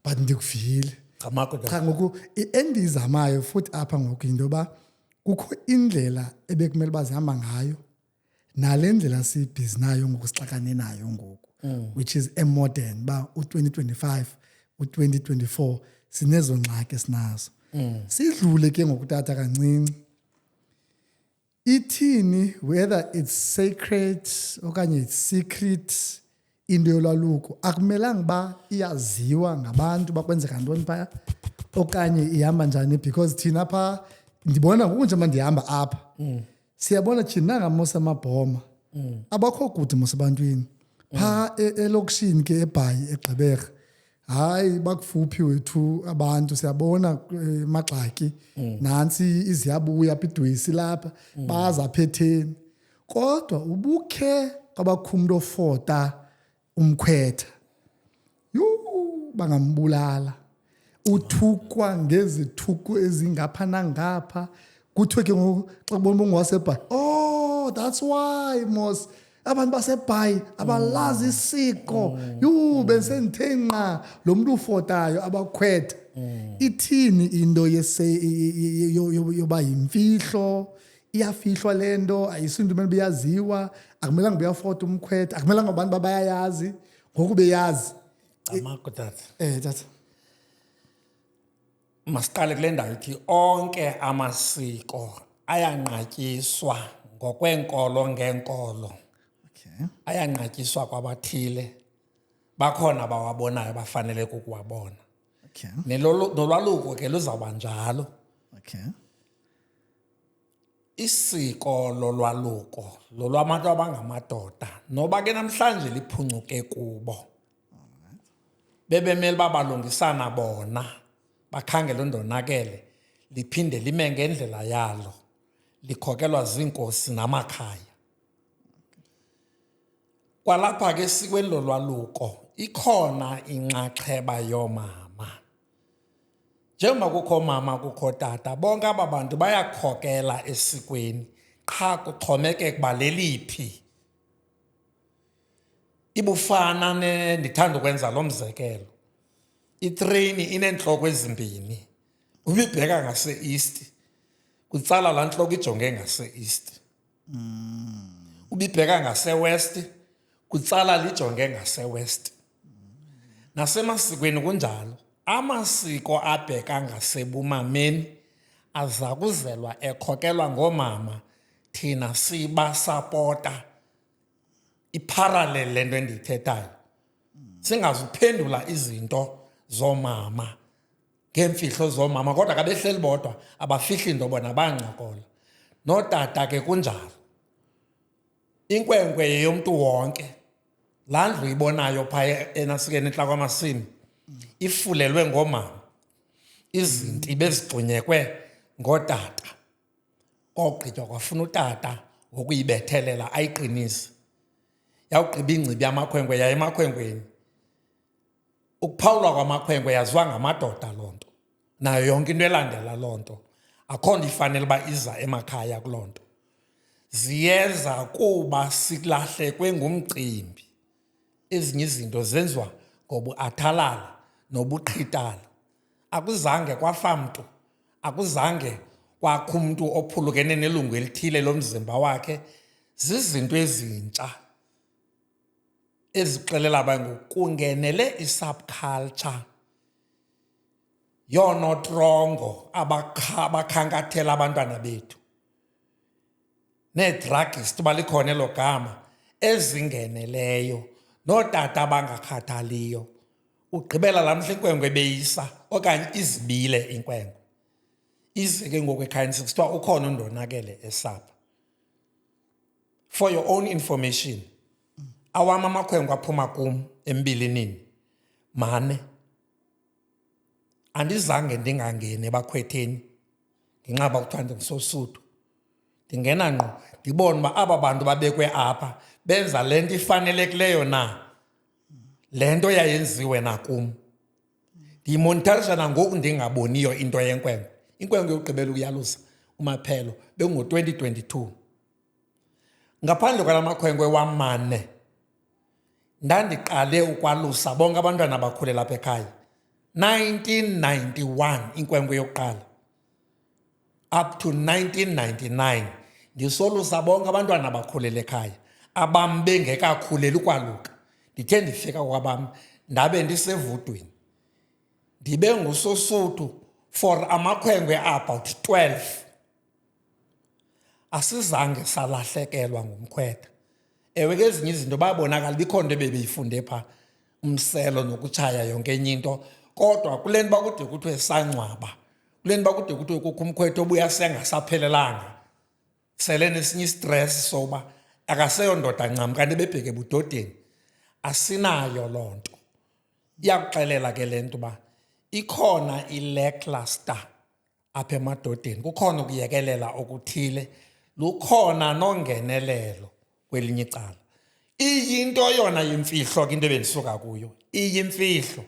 but ndikuvile. Camako tata. Cha ngoku endizamayo futhi apha ngoku into yoba kukho indlela ebekumele bazihamba ngayo nale ndlela sibhizi nayo ngoku sixakane nayo ngoku which is modern ba u-2025 u-2024 sinezo ngxaki esinazo. Sidlule ke ngokutata kancinci ithini whether it's sacred okanye it's secret into yolwaluko akumelanga ba iyaziwa ngabantu bakwenzeka ntoni phaya okanye ihamba njani because thina pha ndibona ngoku nje mandihamba apha siyabona thina ngamosa amabhoma abakho kude mosebantwini pha elokishini ke eBhayi eGqeberha. Hayi bakufuphi wethu abantu siyabona maxaki nansi iziyabuya pidwisi lapha baza phetheni kodwa ubukhe kwabakhumntu ofota umkhwetha bangambulala uthukwa ngezithuku ezingapha nangapha kuthiwe ke ngoku xa kubona ungowasebhayi oh that's why mos abantu baseBhayi abalazi isiko bensendithe nqa lo muntu ufotayo abakhwetha. Ithini into yoba yimfihlo iyafihlwa lento ayisinto kumele beyaziwa akumelanga beyafota umkhwetha akumelanga abantu babayazi ngoku beyazi. Camako tata. Tata Masiqale kule ndawo ithi onke amasiko ayanqatyiswa ngokweenkolo ngeenkolo. Okay. Ayanqatyiswa kwabathile bakhona bawabonayo bafanele ukuwabona. Okay. Nolwaluko ke luzawuba njalo. Okay. Isiko lolwaluko lolwabantu abangamadoda noba ke namhlanje liphuncuke kubo. Bebemele babalungisana bona bakhangela undonakele liphinde lime ngendlela yalo likhokelwa ziinkosi namakhaya. Kwalapha ke esikweni lolwaluko ikhona inxaxheba yoomama. Njengoba kukho mama kukho tata bonke aba bantu bayakhokela esikweni qha kuxhomekeka uba leliphi. Ibufana ndithanda ukwenza lo mzekelo. Itreyini ineentloko ezimbini. Ubibheka ngase-east kutsala laa ntloko ijonge ngase-east. Ubibheka ngase-west kutsala lijonge ngase-west. Nasemasikweni kunjalo. Amasiko abheka ngasebumameni aza kuzelwa ekhokelwa ngoomama thina sibasapota iparallel lento endiyithethayo. Singazuphendula izinto zoomama ngeemfihlo zoomama kodwa ka behleli bodwa abafihli into bona bancokola. Notata ke kunjalo. Inkwenkwe yeyomntu wonke. Laa ndlu ibonayo phaya enasikeni entla kwamasimi ifulelwe ngoomama. Izinti bezigxunyekwe ngootata. Ogqitywa kwafuna utata ngokuyibethelela ayiqinise. yawugqiba ingcibi yamakhwenkwe yaye emakhwenkweni. Ukuphawulwa kwamakhwenkwe yaziwa ngamadoda loo nto, nayo yonke into elandela loo nto. Akho nto ifanele uba iza emakhaya kuloo nto. Ziyeza kuba silahlekwe ngumcimbi. Ezinye izinto zenziwa ngobuathalala nobuqhitala. Akuzange kwafa mntu, akuzange kwakho umntu ophulukene nelungu elithile lomzimba wakhe. Zizinto ezintsha ezixelela abantu kungenele i-subculture yoonotrongo abakhankathela abantwana bethu, nee-druggist balikhona elo gama, ezingeneleyo, nootata abangakhathaliyo. Ugqibela laa mhla inkwenkwe beyisa okanye izibile inkwenkwe, ize ke ngoku ekhayeni kusithiwa ukhona undonakele esapha. For your own information, awam amakhwenkwe aphuma kum embilinini mane. Andizange ndingangeni ebakhwetheni ngenxa yoba kuthiwa ndinguSosuthu. Ndingena ngqo ndibone uba aba bantu babekwe apha benza le nto ifanelekileyo na, le nto yayenziwe nakum. Ndiyimonitharisha nangoku ndingaboniyo into yenkwenkwe. Inkwenkwe yokugqibela ukuyalusa uMaphelo bengu-2022. Ngaphandle kwala makhwenkwe wamane ndandiqale ukwalusa bonke abantwana abakhulela apha ekhaya. 1991 inkwenkwe yokuqala up to 1999 ndisolusa bonke abantwana abakhulela ekhaya. Abam bengekakhuleli ukwaluka. Ndithe ndifika kwabam ndabe ndisevudweni, ndibe nguSosuthu for amakhwenkwe about 12. Asizange salahlekelwa ngumkhwetha. Ewe ke ezinye izinto babonakala bikho nto bebeyifunde phaa, umselo nokutshaya yonke enye into. Kodwa kule nto bakude kuthiwe sangcwaba, kule nto bakude kuthiwe kukho umkhwetha obuya sengasaphelelanga, sele nesinye istress soba akaseyo ndoda ncam kanti bebheke ebudodeni, asinayo loo nto. Iyakuxelela ke le nto uba ikhona i-lackluster apha emadodeni, kukhona ukuyekelela okuthile, lukhona nongenelelo kwelinye icala. Iyinto yona yimfihlo ke into ebendisuka kuyo, iyimfihlo.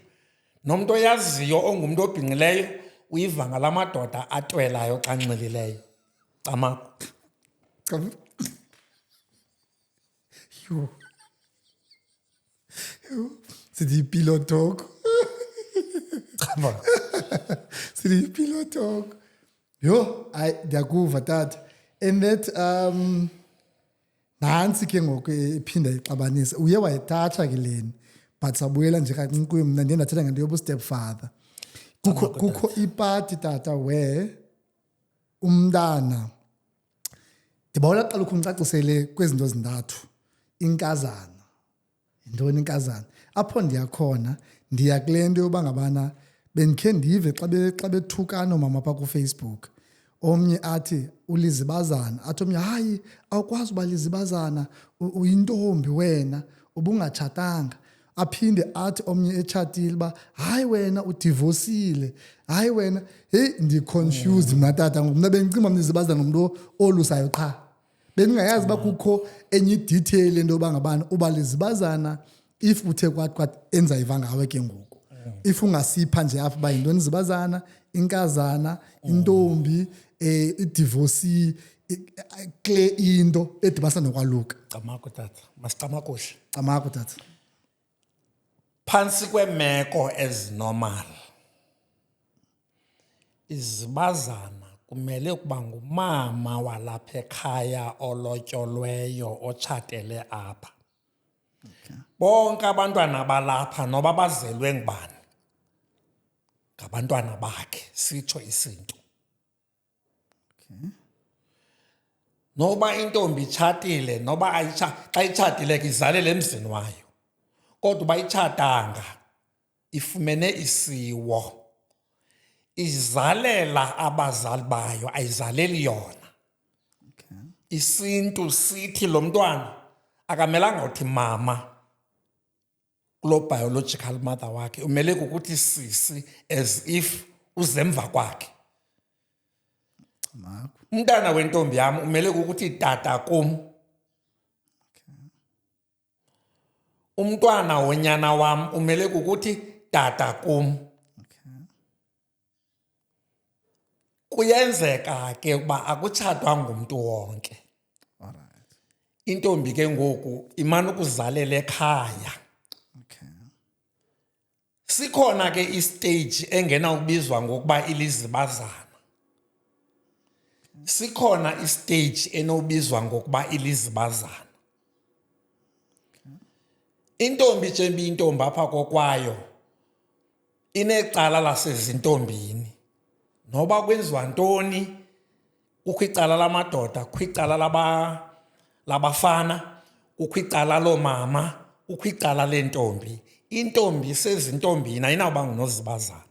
Nomntu oyaziyo ongumntu obhinqileyo uyiva ngala madoda atwelayo xa nxilileyo. Camaku. Sidiyipilo talk. Sidiyipilo talk. Yho, ndiyakuva tata. And that nansi ke ngoku iphinda ixabanise. Uye wayitatsha ke leni. But sabuyela nje kancinci kuyo mna ndiye ndathetha ngento yobu-stepfather. Kukho ipati tata where umntana ndibawela qala ukuncacisele kwezinto ezintathu. Inkazana. Yintoni inkazana? Apho ndiyakhona ndiya kule nto yoba ngabana bendikhe ndive xa bethukana oomama phaa kuFacebook. Omnye athi ulizibazana, athi omnye hayi awukwazi uba lizibazana, uyintombi wena ubungatshatanga. Aphinde athi omnye etshatile uba hayi wena udivosile, hayi wena. Heyi ndi-confused mna tata ngoku mna bendicinga mnizibazana ngumntu olusayo qha. Bendingayazi uba kukho enye idetail into yoba ngabana uba lizibazana if uthe kwathi enza iva ngawe ke ngoku. If ungasipha nje apha uba yintoni izibazana, inkazana, intombi, idivorcee, kle into edibasa nokwaluka. Camaku tata, masicamakushe. Camaku tata. Phantsi kweemeko ezinormal, izibazana kumele ukuba ngumama walapha ekhaya olotyolweyo otshatele apha. Bonke abantwana balapha noba bazelwe ngubani ngabantwana bakhe, sitsho isintu. Noba intombi itshatile, noba xa itshatile ke izalele emzini wayo. Kodwa uba itshatanga ifumene isiwo, izalela abazali bayo, ayizaleli yona. Isintu sithi lo mntwana akamelanga uthi mama kulo biological mother wakhe, umele ukuthi sisi as if uzemva kwakhe. Umntana wentombi yam umele ukuthi tata kum. umntwana wonyana wam umele kukuthi tata kum. Okay. Kuyenzeka ke ukuba akutshatwa ngumntu wonke. All right. Intombi ke ngoku imana ukuzalela ekhaya. Okay. Sikhona ke istage engena ukubizwa ngokuba ilizibazana. Sikhona istage enobizwa ngokuba ilizibazana. Intombi njengoba intombi apha kokwayo inecala lasezintombini. Noba kwenziwa ntoni, kukho icala lamadoda, kukho icala labafana, kukho icala loomama, kukho icala lentombi. Intombi isezintombini ayinawuba ngunozibazana.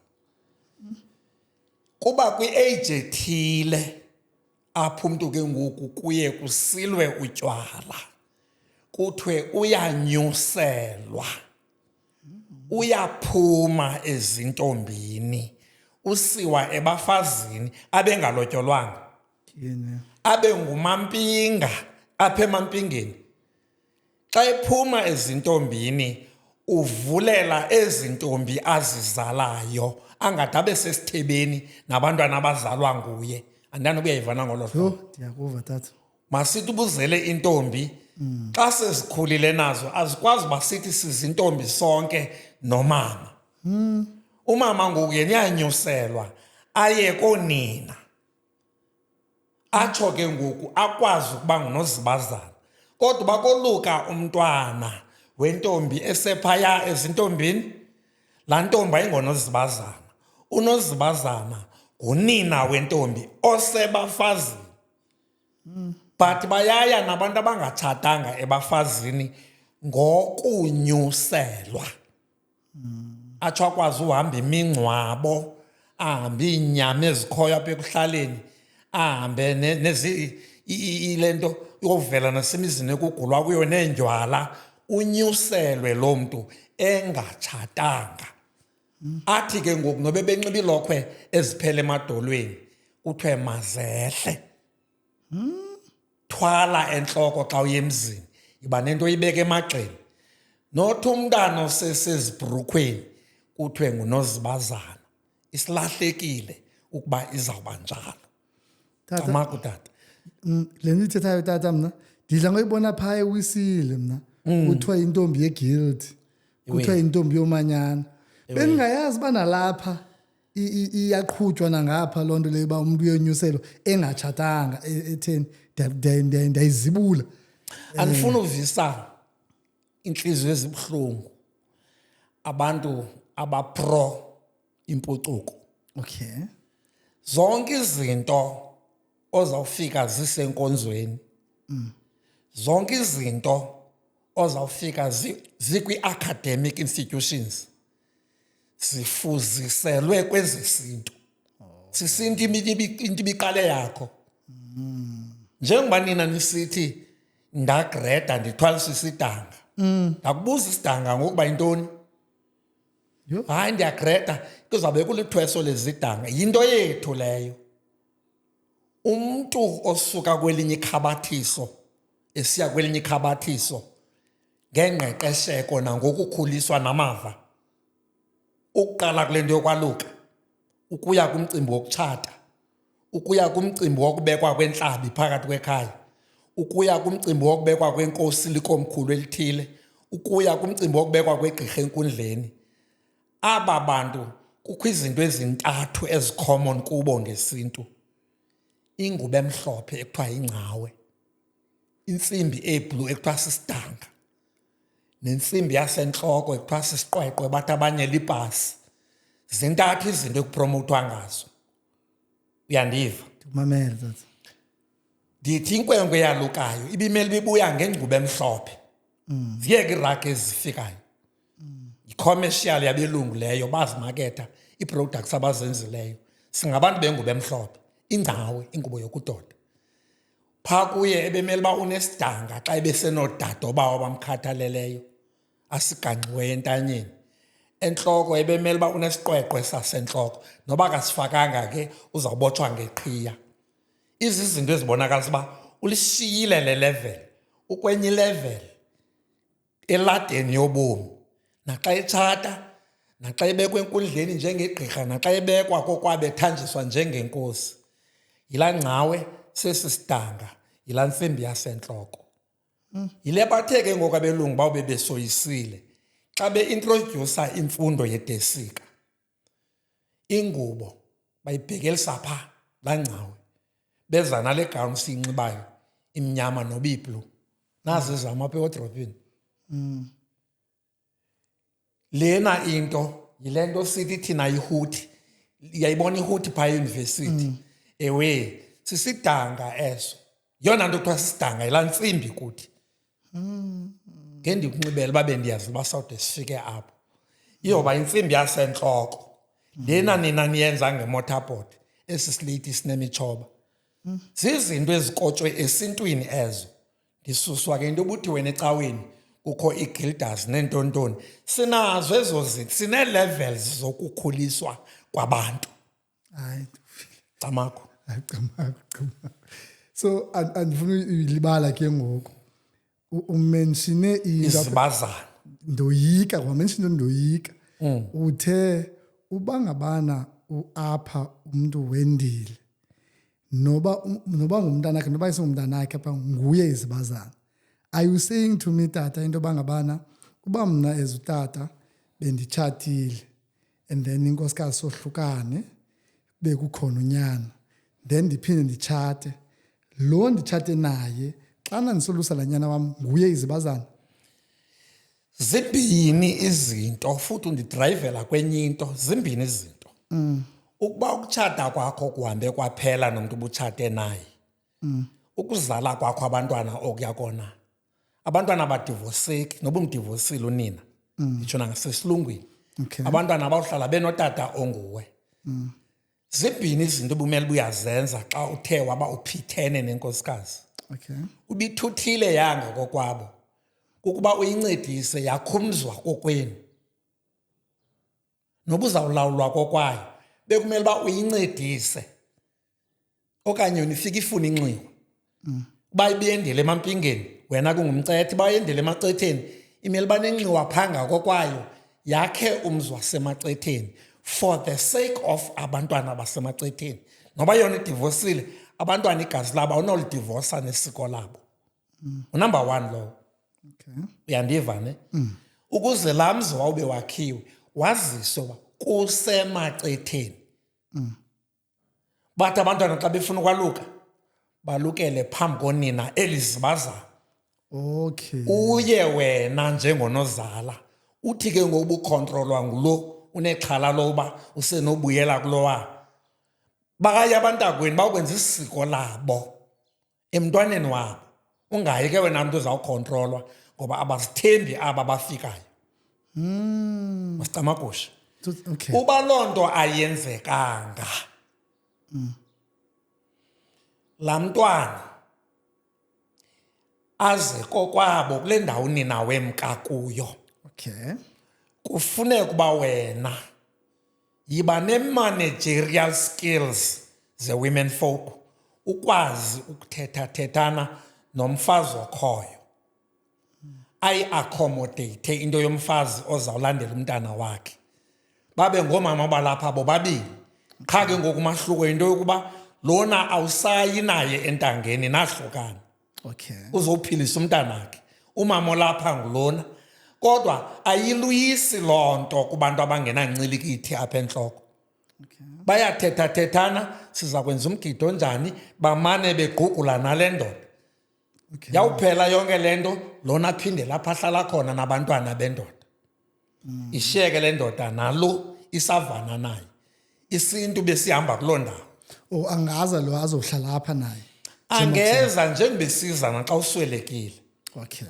Kuba kwi-age ethile apho umntu ke ngoku kuye kusilwe utywala, kuthiwe uyanyuselwa, uyaphuma ezintombini, usiwa ebafazini abengalotyolwanga, abe ngumampinga apha emampingeni. Xa ephuma ezintombini uvulela ezintombi azizalayo, angade abe sesithebeni nabantwana abazalwa nguye. Andani ukuyayivana ngolo hlobo. Ndiyakuva tata. Masithi ubuzele intombi, xa sezikhulile nazo azikwazi uba sithi sizintombi sonke nomama. Umama ngoku yena uyanyuselwa aye koonina, atsho ke ngoku akwazi ukuba ngunozibazana. Kodwa uba koluka umntwana wentombi esephaya ezintombini, laa ntombi ayingonozibazana. Unozibazana ngunina wentombi osebafazini. But bayaya nabantu abangatshatanga ebafazini ngokunyuselwa. Atsho akwazi uhamba imingcwabo, ahambe iinyama ezikhoyo apha ekuhlaleni, ahambe ile nto yovela nasemizini ekugulwa kuyo neendywala, unyuselwe loo mntu engatshatanga. Athi ke ngoku nobe benxiba iilokhwe eziphela emadolweni kuthiwe mazehle. Thwala entloko xa uye emzini, iba nento oyibeka emagxeni. Nothi umntana osesezibhrukhweni kuthiwe ngunozibazana. Isilahlekile ukuba izawuba njalo. Camako tata. Le nto ithethayo tata mna ndidla ngoyibona phaa ewisile mna, kuthiwa intombi yeguild, kuthiwa intombi yomanyana. Bendingayazi uba nalapha iyaqhutywa nangapha loo nto leyo uba umntu uyonyuselwa engatshatanga etheni. Ndiyayizibula. Andifuna uvisa inhliziyo ezibuhlungu abantu abapro impucuko. Okay. Zonke izinto ozawufika zisenkonzweni, zonke izinto ozawufika zikwi-academic institutions zifuziselwe kwezesintu. Sisintu into ibiqale yakho. Njengoba nina nisithi ndagreda ndithwalisa isidanga, ndakubuza isidanga ngokuba yintoni. Hayi ndiyagreda, kuzawube kulithweso lezidanga. Yinto yethu leyo. Umntu osuka kwelinye ikhabathiso esiya kwelinye ikhabathiso ngengqeqesheko nangokukhuliswa namava, ukuqala kule nto yokwaluka, ukuya kumcimbi wokutshata, ukuya kumcimbi wokubekwa kwentlabi phakathi kwekhaya, ukuya kumcimbi wokubekwa kwenkosi likomkhulu elithile, ukuya kumcimbi wokubekwa kwegqirha enkundleni. Aba bantu kukho izinto ezintathu ezicommon kubo ngesintu. Ingubo emhlophe ekuthiwa yingcawe, intsimbi ebhlu ekuthiwa sisidanga, nentsimbi yasentloko ekuthiwa sisiqweqwe bathi abanye lipasi. Zintathu izinto ekupromothwa ngazo. Uyandiva? Ndikumamele tata. Ndithi inkwenkwe eyalukayo ibimele ibibuya ngengubo emhlophe. Ziyeke iiraki ezifikayo. Yi-commercial yabelungu leyo, bazimaketha ii-products abazenzileyo. Singabantu bengubo emhlophe, ingcawe, ingubo yokudoda. Phaa kuye ebemele uba unesidanga xa ebesenodada obawo abamkhathaleleyo, asiganxiweyo entanyeni. Entloko ebemele uba unesiqweqwe sasentloko, noba kasifakanga ke uzawubotshwa ngeqhiya. Izinto ezibonakalisa uba ulishiyile le level, ukwenye ilevel. eladeni yobomi, naxa etshata, naxa ebekwa enkundleni njengegqirha, naxa ebekwa kokwabo ethanjiswa njengenkosi. Yilaa ngcawe sesi sidanga, yilaa ntsimbi yasentloko. Yile bathe ke ngoku abelungu bawube besoyisile xa beintrodyusa imfundo yedesika. Ingubo bayibhekelisa phaa laa ngcawe, beza nale gawuni siyinxibayo imnyama noba iyi-blue. Nazi zam apha ewadropini. Lena into yile nto sithi thina yihuti. Yayibona ihuti phaa eyunivesithi. Ewe, sisidanga eso. Yona nto kuthiwa sisidanga yilaa ntsimbi kuthi. Ngendikunxibela uba bendiyazi uba sawude sifike apho. Iyoba yintsimbi yasentloko. Lena nina niyenza ngemotorboard, esi sileyiti sinemitshоба. Zizinto ezikotshwe esintwini ezo. Ndisuswa ke into ubuthi wena ecaweni kukho iigildas neentontoni. Sinazo ezo zinto, sinee-levels zokukhuliswa kwabantu. Hayi. Camakho. Camaco. So andifuna uyilibala ke ngoku. Umenshine Izibazana. ndoyika, wamenshine ndoyika. Uthe uba ngabana uapha umuntu wendile. Noba ngumntanakhe, noba isingumntanakhe apha nguye izibazana. Are you saying to me, tata, into yoba ngabana uba mna as utata benditshatile and then inkosikazi sohlukane kube kukhona unyana, then ndiphinde nditshate, lo nditshate naye xana ndisolusa laa nyana wam nguye izibazana? Zimbini izinto, futhi undidrayivela kwenye into. Zimbini izinto. Ukuba ukutshata kwakho kuhambe kwaphela nomntu ubutshate naye, ukuzala kwakho abantwana okuya kona, abantwana abadivoseki, noba umdivosile unina, nditsho nangasesilungwini. Okay. Abantwana bawuhlala benotata onguwe. Zimbini izinto ubumele buyazenza xa uthe waba uphithene nenkosikazi. Okay. Ubithuthile yanga kokwabo, kukuba uyincedise yakhumzwa kokwenu. Noba uzawulawulwa kokwayo, bekumele uba uyincedise. Okanye nifike ifune inxiwa. Uba ibiyendele emampingeni, wena kungumcethi. Uba yendele emacetheni, imele uba nenxiwa phanga kokwayo, yakhe umzi wasemacetheni for the sake of abantwana basemacetheni. Noba yona idivosile, abantwana igazi labo awunolidivosa nesiko labo. Number 1 lowo. Okay. Uyandiva ne? Ukuze laa mzi wawube wakhiwe, waziswe uba kusemacetheni. Bathi abantwana xa befuna ukwaluka, balukele phambi konina elizibazana. Okay. Uye wena njengonozala uthi ke ngoku ubukhontrolwa ngulo unexhala loba usenobuyela kulowa. Bakaye abantakweni bawukwenza isiko labo emntwaneni wabo. Ungayi ke wena mntu uzawukhontrolwa ngoba abazithembi aba bafikayo. Masicamagusha. Okay. Uba loo nto ayenzekanga, laa mntwana aze kokwabo kule ndawo nina wemka kuyo, Okay. kufuneka uba wena yiba ne-managerial skills ze-women folk, ukwazi ukuthetha-thethana nomfazi okhoyo, ayi-accommodate into yomfazi ozawulandela umntana wakhe. Babe ngoomama balapha bobabili. Qha ke ngoku umahluko into yokuba lona awusayi naye entangeni, nahlukana. Okay. Uzophilisa umntanakhe. Umama olapha ngulona. Kodwa ayiluyisi loo nto kubantu abangenancilikithi apha entloko. Okay. Bayathetha-thethana, siza kwenza umgido onjani, bamane begqugula nale ndoda. Okay. Yawuphela yonke le nto, lona aphinde lapha ahlala khona nabantwana bendoda. Ishiyeke le ndoda nalo isavana naye. Isintu besihamba kuloo ndawo. O angaza lo azohlala apha naye. Angeza njengebesiza naxa uswelekile. Okay.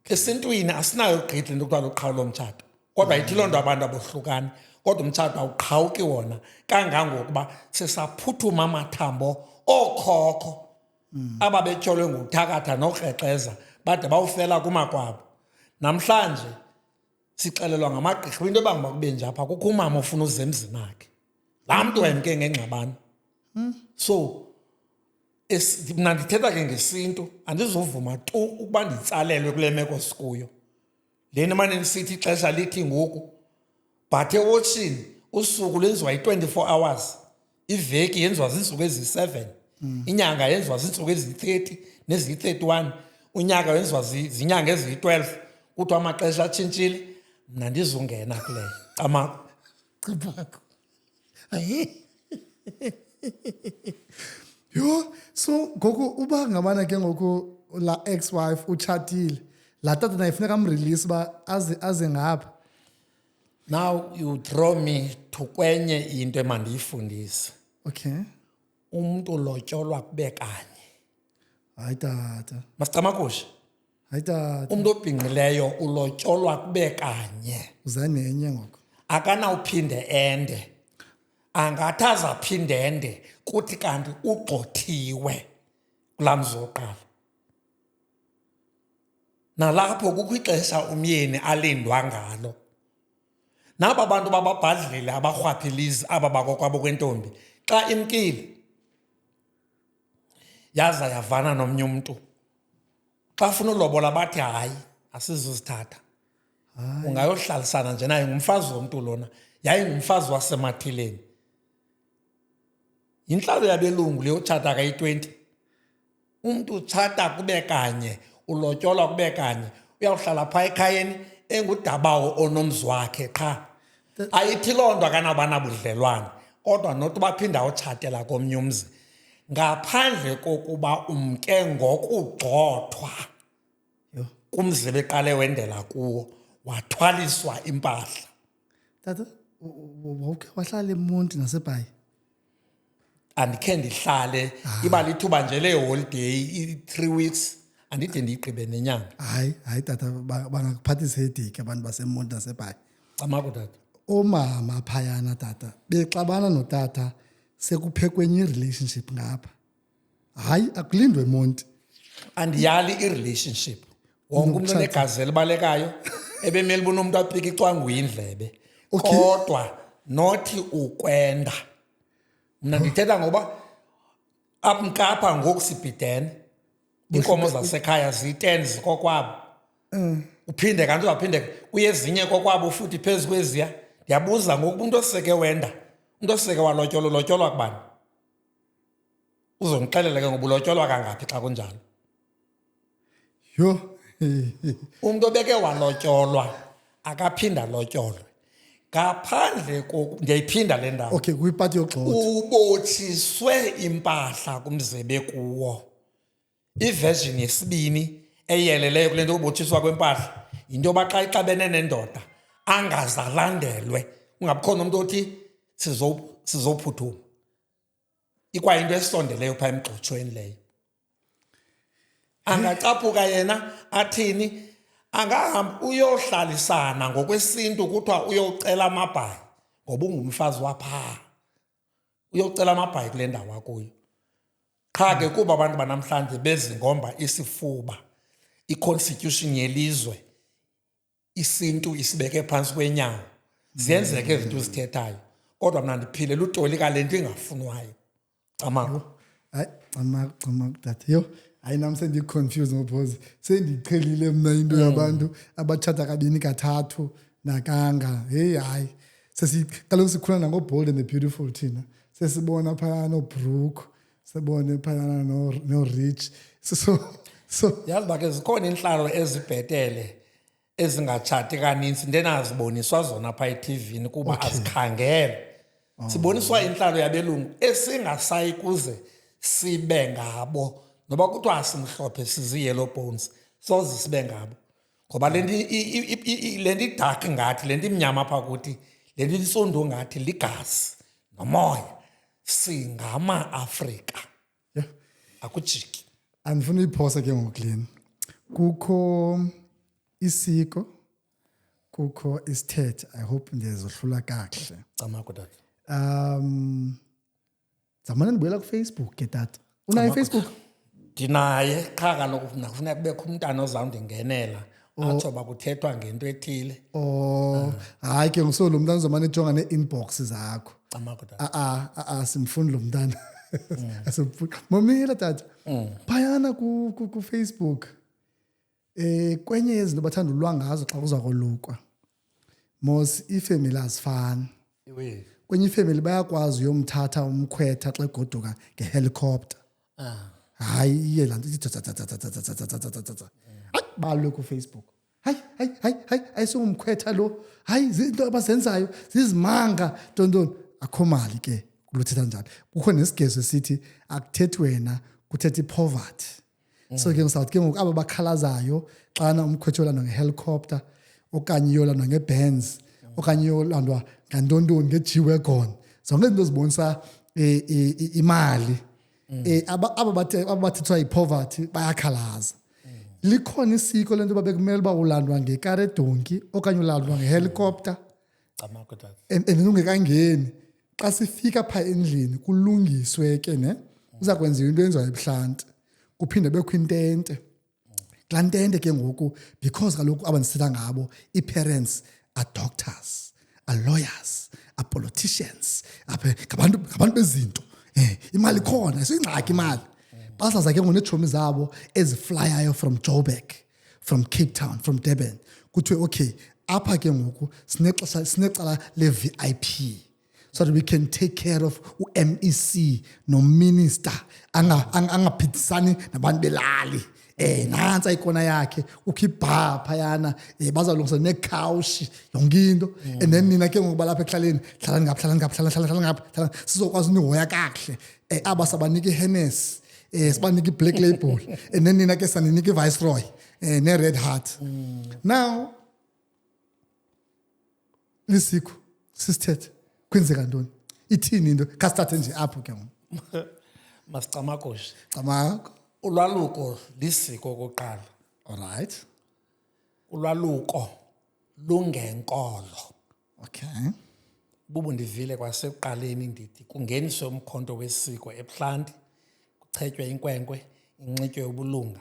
Esintwini asinayo gqithi into kuthiwa luqhawulo lomtshato. Kodwa ithi loo nto abantu abohlukane. Kodwa umtshato awuqhawuki wona kangangokuba sesaphuthuma amathambo ookhokho ababetyholwe nguthakatha nokrexeza bade bawufela kumakwabo. Namhlanje sixelelwa ngamagqirha into yoba makube nje apha kukho umama ofuna uza emzini wakhe. Laa mntu wemke ngengxabano. So mna ndithetha ke ngesintu, andizovuma tu ukuba nditsalelwe kule meko sikuyo. lena manje nisithi ixesha lithi ngoku but ewatchini usuku lwenziwa yi-24 hours iveki yenziwa zinsuku ezi-7 inyanga yenziwa zinsuku ezi-30 nezi-31 unyaka wenziwa zinyanga eziyi-12 kuthiwa amaxesha atshintshile mna ndizungena kuleyo Cibako. Ayi. Yo, so ngoku uba ngabana ke ngoku la ex-wife utshatile. La tata naye funeka amrelease ba aze ngapha. now you draw me to kwenye into emandiyifundise Okay. umntu lotyolwa kube kanye Hayi tata. masicamakushe Hayi tata. umntu obhinqileyo ulotyolwa kube kanye Uzanenye ngoku. akanawuphinde ende angathi azaphinde ende kuthi kanti ugxothiwe kulaa mzi woqala nalapho kukho ixesha umyeni alindwa ngalo naba bantu bababhadlile abarhwaphilizi aba bakokwabo kwentombi xa imkile yaza yavana nomnye umntu xa funa ulobola bathi hayi asizuzithatha ungayohlalisana nje naye ngumfazi womntu lona yayingumfazi wasemathileni yintlalo yabelungu leyotshata kayi-20 umntu utshata kube kanye ulotyolwa kube kanye uyawuhlala phaa ekhayeni engudabawo onomzi wakhe qha ayithi loo nto akanabudlelwane kodwa nothi baphinda utshatela komnye umzi ngaphandle kokuba umke ngokugxothwa kumzi beqale wendela kuwo wathwaliswa impahla Tata, wawukhe wahlala eMonti naseBhayi? andikhe ndihlale iba lithuba nje leholiday i-3 weeks andide ndiyigqibe nenyanga Hayi tata bangakuphathisa hedike abantu baseMonti naseBhayi. camako tata Omama phayana tata bexabana notata sekuphekwenye relationship ngapha. Hayi akulindwe eMonti. andiyali i-relationship wonke umntu negazi elibalekayo ebemele uba unomntu apika icwangu yindlebe kodwa nothi ukwenda mna ndithetha ngoba apha ngoku sibhidene iinkomo zasekhaya ziyi-10 zikokwabo uphinde kanti uzaphinde kuyezinye kokwabo futhi phezu kweziya ndiyabuza ngoku umntu oseke wenda umntu oseke walotyolwa ulotyolwa kubani uzondixelela ke ngoba ulotyolwa kangaphi xa kunjalo Yho. umntu obeke walotyolwa akaphinda lotyolwe ngaphandle ndiyayiphinda le ndawo Okay, kuyipati yogxotha. ubotshiswe impahla kumzebe kuwo iversion yesibini eyeleleyo kule nto yokubotshiswa kwempahla yinto yoba xa ixabene nendoda angazalandelwe ungabikhona umntu othi sizophuthuma ikwayinto esondeleyo phaa emgxotshweni leyo angacaphuka yena athini angahamba uyohlalisana ngokwesintu kuthiwa uyocela amabhayi ngoba ungumfazi waphaa uyocela amabhayi kule ndawo akuyo qha ke kuba abantu banamhlanje bezingomba isifuba i-constitution yelizwe isintu isibeke phantsi kwenyawo ziyenzeka izinto zithethayo kodwa mna ndiphilela utolika le nto ingafunwayo camako Hayi camako tata. Yho. Hayi nami sendiconfused ngophozi. Sendiqhelile mna into yabantu abathatha kabini kathathu nakanga. Hey hayi. Kaloku sikhula nangoBold and the Beautiful thina. Sesibona phaya noBrooke, sibone phaya noRich. So yazi uba ke zikhona iintlalo ezibhetele ezingatshati kaninzi ndenaziboniswa zona phaa etivini kuba azikhangelwa siboniswa intlalo yabelungu esingasayi kuze sibe ngabo noba kuthiwa asimhlophe sizi-yellow bones soze sibe ngabo ngoba le nto idark ngathi le nto imnyama phaa kuthi le nto intsundu ngathi ligazi nomoya singama-Afrika akujiki andifuna uyiphosa ke ngokuleni. Kukho isiko, kukho isithethe. I hope ndizohlula kakuhle. camako tata Zamane ndibuyela kuFacebook ke tata. Unayo iFacebook? ndinaye qha kaloku nakufuneka kubekho umntana ozawundingenela atsho uba kuthethwa ngento ethile Hayi ke nguso lo mntana uzomane ejonga nee-inbox zakho. camako tata Simfuni lo mntana. Asimfuni. Mamela tata. Phayana kuFacebook. Kwenye yezinto bathanda ulwa ngazo xa kuza kolukwa. Mos ifamily azifani. Iwe. Kwenye ifamily bayakwazi uyomthatha umkhwetha xa egoduka ngehelicopter. Hayi iye lanto balwe ku Facebook. Hayi ayisungumkhwetha lo. Hayi izinto abazenzayo zizimanga tontoni. Akho mali ke kuluthetha njalo. Kukho nesigezo esithi akuthethi wena kuthetha ipoverty. So ke ngisawuthi ke ngoku aba bakhalazayo xana umkhwetha yolandwa ngehelicopter okanye yolandwa ngeBenz okanye yolandwa ngantontoni ngeG-Wagon. Zonke izinto zibonisa imali. Aba bathethwa yipoverty bayakhalaza. Likhona isiko lento babekumele uba ulandwa ngekaredonki okanye ulandwa ngehelicopter. Camako tata. Ungekangeni xa sifika pha endlini kulungiswe ke ne uza kwenziwa into enziwayo ebuhlanti kuphinde bekho intente laa ntente ke ngoku because kaloku abandisithetha ngabo ii-parents are doctors, are lawyers, are politicians, ngabantu bezinto imali khona siyingxaki imali basaza ke ngoneetshomi zabo eziflyayo from Joburg, from Cape Town, from Durban kuthiwe okay apha ke ngoku sinecala le-VIP so that we can take care of u-MEC no-minister angaphithisani nabantu belali. Nantsa ikona yakhe ukho ibha phayana bazawulungisa nekhawushi yonke into and then nina ke ngoku balapha ekuhlaleni hlala ngapha sizokwazi unihoya kakuhle aba sabanika iHennessy sibanika i-Black Label and then nina ke saninika i-Viceroy ne-Red Heart. Now lisiko sisithethe kwenzeka ntoni ithini into khasithathe nje apho ke ngoku Masicamakoshi. Camako. Ulwaluko lisiko okokuqala. Alright. Ulwaluko lungenkolo. Okay. Bubu ndivile kwasekuqaleni ndithi kungeniswe umkhonto wesiko ebuhlanti kuchetywe inkwenkwe inxitywe ubulunga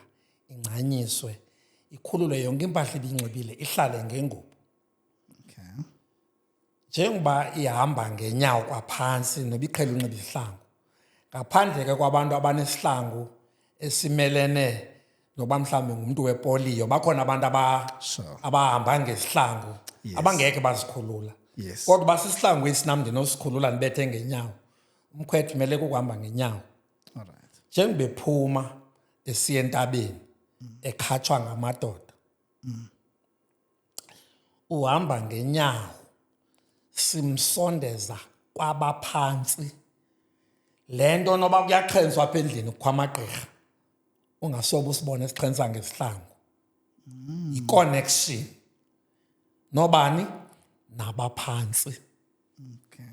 ingcanyiswe ikhululwe yonke impahla ibinxibile ihlale ngengubo. Okay. Njengoba ihamba ngenyawo kwaphansi nobiqhela unxiba isihlangu ngaphandle ke kwabantu abanesihlangu esimelene noba mhlawumbi ngumuntu wepoliyo bakhona abantu abahamba ngesihlangu abangeke bazikhulula. Yes. Kodwa basisihlangu esinamnди nosikhulula nibethe ngenyawo umkhwetha umele kuhamba ngenyawo. Alright. Njengoba ephuma esiya entabeni ekhatshwa ngamadoda uhamba ngenyawo simsondeza kwabaphantsi lento noba kuyaxhentswa apha endlini kwamagqirha ungasobe usibone sixhentswa ngesihlangu i-connection nobani nabaphantsi. Okay.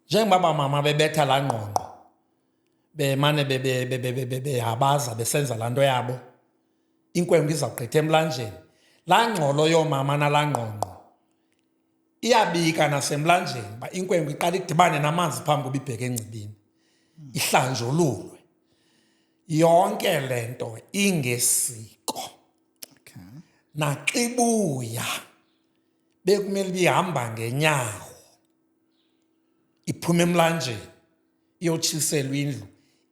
Njengoba mama bebetha laa ngqongqo bemane behabaza besenza laa nto yabo inkwenkwe izawugqitha emlanjeni laa ngxolo yoomama nalaa ngqongqo iyabika nasemlanjeni uba inkwenkwe iqala idibane namanzi phambi koba ibheke engcibini ihlanjululwe yonke le nto ingesiko. Okay. Naxibuya bekumele bihamba ngenyawo iphuma emlanjeni iyotshiselwa indlu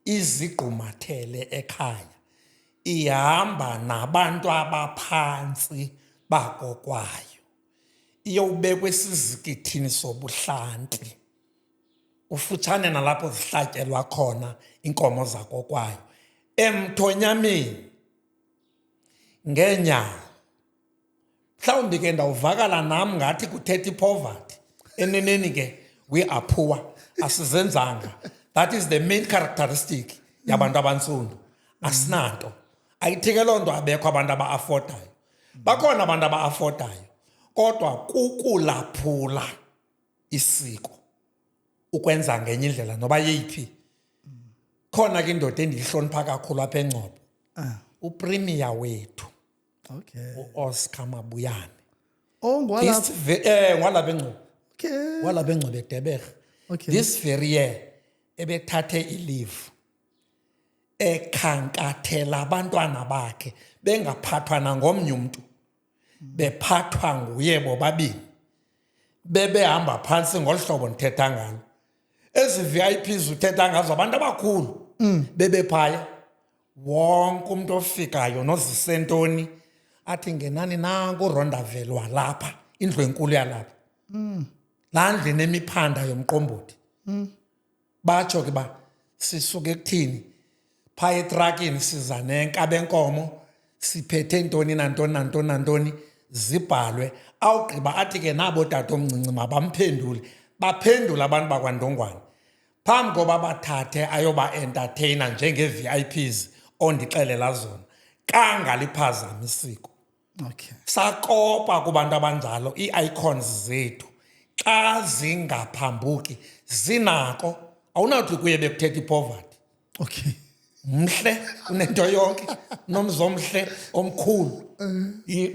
izigqumathele ekhaya ihamba nabantu abaphantsi bakokwayo iyobekwa esizikithini sobuhlanti ufutshane nalapho zihlatyelwa khona inkomo zakokwayo emthonyameni ngeenyawo. Mhlawumbi ke ndawuvakala nam ngathi kuthetha ipoverty eneneni ke we are poor asizenzanga. That is the main characteristic yabantu abantsundu asinanto. Ayithi ke loo nto abekho abantu aba-afodayo bakhona abantu aba-afodayo kodwa kukulaphula isiko ukwenza ngenye indlela noba yeyiphi. Khona ke indoda endiyihlonipha kakhulu apha eNgcobo upremier wethu Okay. uOscar Mabuyane. Oh ngwala. Ngwalapha eNgcobo. Okay. Ngwalapha eNgcobo eDebere. Okay. This very year ebethathe i-leave ekhankathela abantwana bakhe bengaphathwa nangomnye umntu bephathwa nguye bobabini bebehamba phantsi ngolu hlobo ndithetha ngalo. Ezi VIPs uthetha ngazo abantu abakhulu bebephaya wonke umuntu ofikayo nozisentoni athi ngenani nanku uRondaville walapha indlu enkulu yalapha laa ndlu enemiphanda yomqombothi batsho ke ba sisuke ekuthini phaa etrakini siza nenkabenkomo siphethe ntoni nantoni nantoni nantoni zibhalwe awugqiba athi ke nabo tatomncinci mabamphendule baphendula abantu bakwaNdongwane phambi koba bathathe ayoba-entertaina njengee-VIPs ondixelela zona kangaliphazama isiko. Okay. Sakopa kubantu abanjalo ii-icons zethu xa zingaphambuki zinako awunawuthi kuye bekuthetha ipoverty. Okay. Mhle unento yonke nomzomhle omkhulu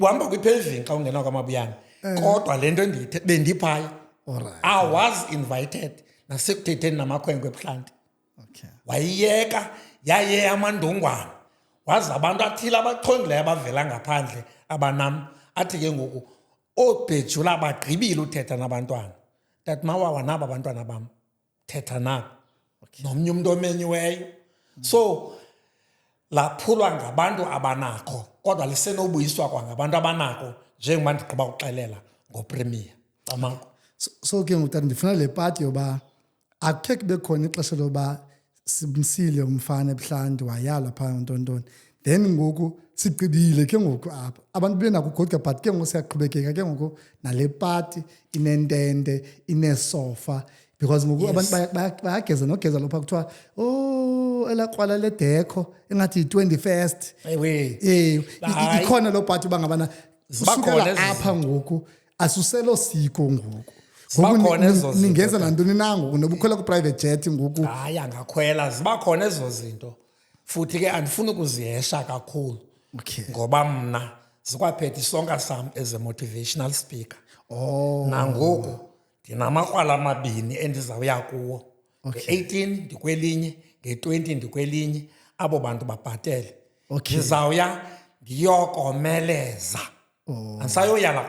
uhamba kwipaving xa ungena kwamabuyane kodwa le nto ndiyithe bendiphaya. Alright. I was invited nasekuthetheni namakhwenkwe ebuhlanti Okay. wayiyeka yaye amandongwane waza abantu athile abachongileyo abavela ngaphandle abanam athi ke ngoku oobhejula bagqibile uthetha nabantwana tathi mawawa nabo abantwana bam thetha nabo nomnye umntu omenyiweyo so laphulwa ngabantu abanakho kodwa lisenobuyiswa kwangabantu abanako njengoba ndigqiba ukuxelela ngopremier Camako. So ke ngoku ndifuna le party yoba akukhe kube khona ixesha loba simsile umfana ebuhlanti wayala phaa ntontoni then ngoku sigqibile ke ngoku apha abantu benako ugoduka but ke ngoku siyaqhubekeka ke ngoku nale party inentente inesofa because ngoku abantu bayageza nogeza lopha kuthiwa elaa krwala ledekho engathi yi-21st ikhona loo party uba ngabana usukela apha ngoku asuselo siko ngoku ningenza nantoni na ngoku noba ukhwela ku-private jet ngoku hayi angakhwela ziba khona ezo zinto futhi ke andifuni ukuzihesha kakhulu ngoba mna zikwaphethe isonka sam as a motivational speaker nangoku ndinamakrwala amabini endizawuya kuwo nge-18 ndikwelinye nge-20 ndikwelinye abo bantu babhatele ndizawuya ndiyokomeleza andisayoyala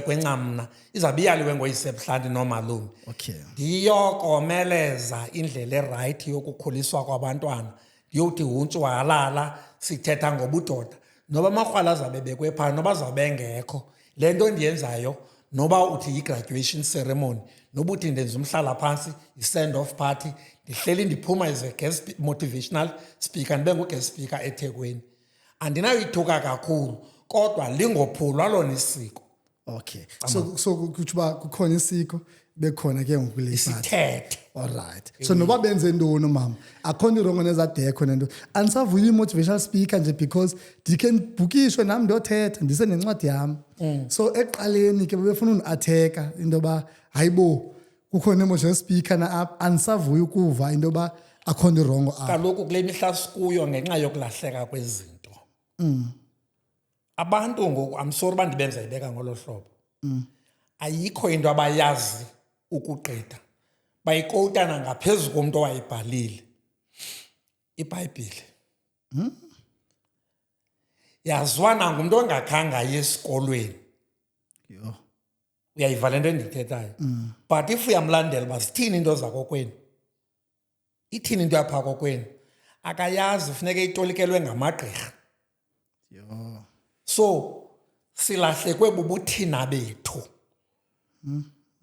kwencam mna izawube iyaliwe ngoyisebuhlanti nomalume ndiyokomeleza indlela erayithi yokukhuliswa kwabantwana ndiyothi huntshi walala sithetha ngobudoda noba amakrwala azawube bekwe phaa noba azawube engekho le nto ndiyenzayo noba uthi yi-graduation ceremony noba uthi ndenza umhlala phantsi yi-send off party ndihleli ndiphuma as a guest motivational speaker ndibe ngu-guest speaker eThekwini andinayoyithuka kakhulu kodwa lingophulwa lona isiko. Okay. So kuthi uba kukhona isiko bekhona ke ngoku le isithethe. Alright. So noba benze ntoni mama akho nto irongo nezadekho nento andisavuya i-motivational speaker nje because ndikhe ndibhukishwe nam ndiyothetha ndisenencwadi yam so ekuqaleni ke bebefuna undiatheka into yoba hayibo kukhona i-motivational speaker na-apha andisavuya ukuva into yoba akho nto irongo apha. Kaloku kule mihla sikuyo ngenxa yokulahleka kwezinto abantu ngoku amsori uba ndibenza ibeka ngolo hlobo ayikho into abayazi ukugqitha bayikowutana ngaphezu komntu owayibhalile iBhayibhile yaziwa nangumntu ongakhange aye esikolweni uyayiva le nto endiyithethayo but if uyamlandela uba zithini into zakokwenu ithini into yapha kokwenu akayazi funeka itolikelwe ngamagqirha so silahlekwe bubuthina bethu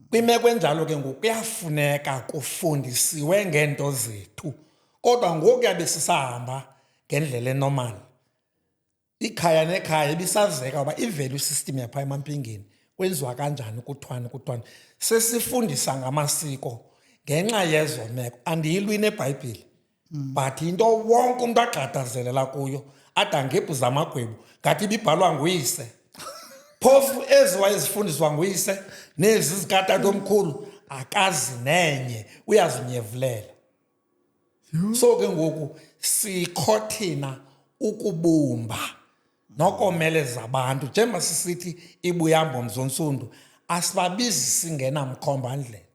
kwimeko enjalo ke ngoku kuyafuneka kufundisiwe ngeento zethu kodwa ngoku yabe sisahamba ngendlela enormal ikhaya nekhaya ibisazeka uba i-value system yapha emampingeni kwenziwa kanjani kuthwane sesifundisa ngamasiko ngenxa yezo meko andiyilwi neBhayibhile but into wonke umntu agqadazelela kuyo adangebhu zamagwebu ngathi ibibhalwa nguyise phofu ezi wayezifundiswa nguyise nezi zikatatomkhulu akazi nenye uyazinyevulela so ke ngoku sikho thina ukubumba nokomeleza abantu njengoba sisithi ibuyambo mzontsundu asibabizi singenamkhombandlela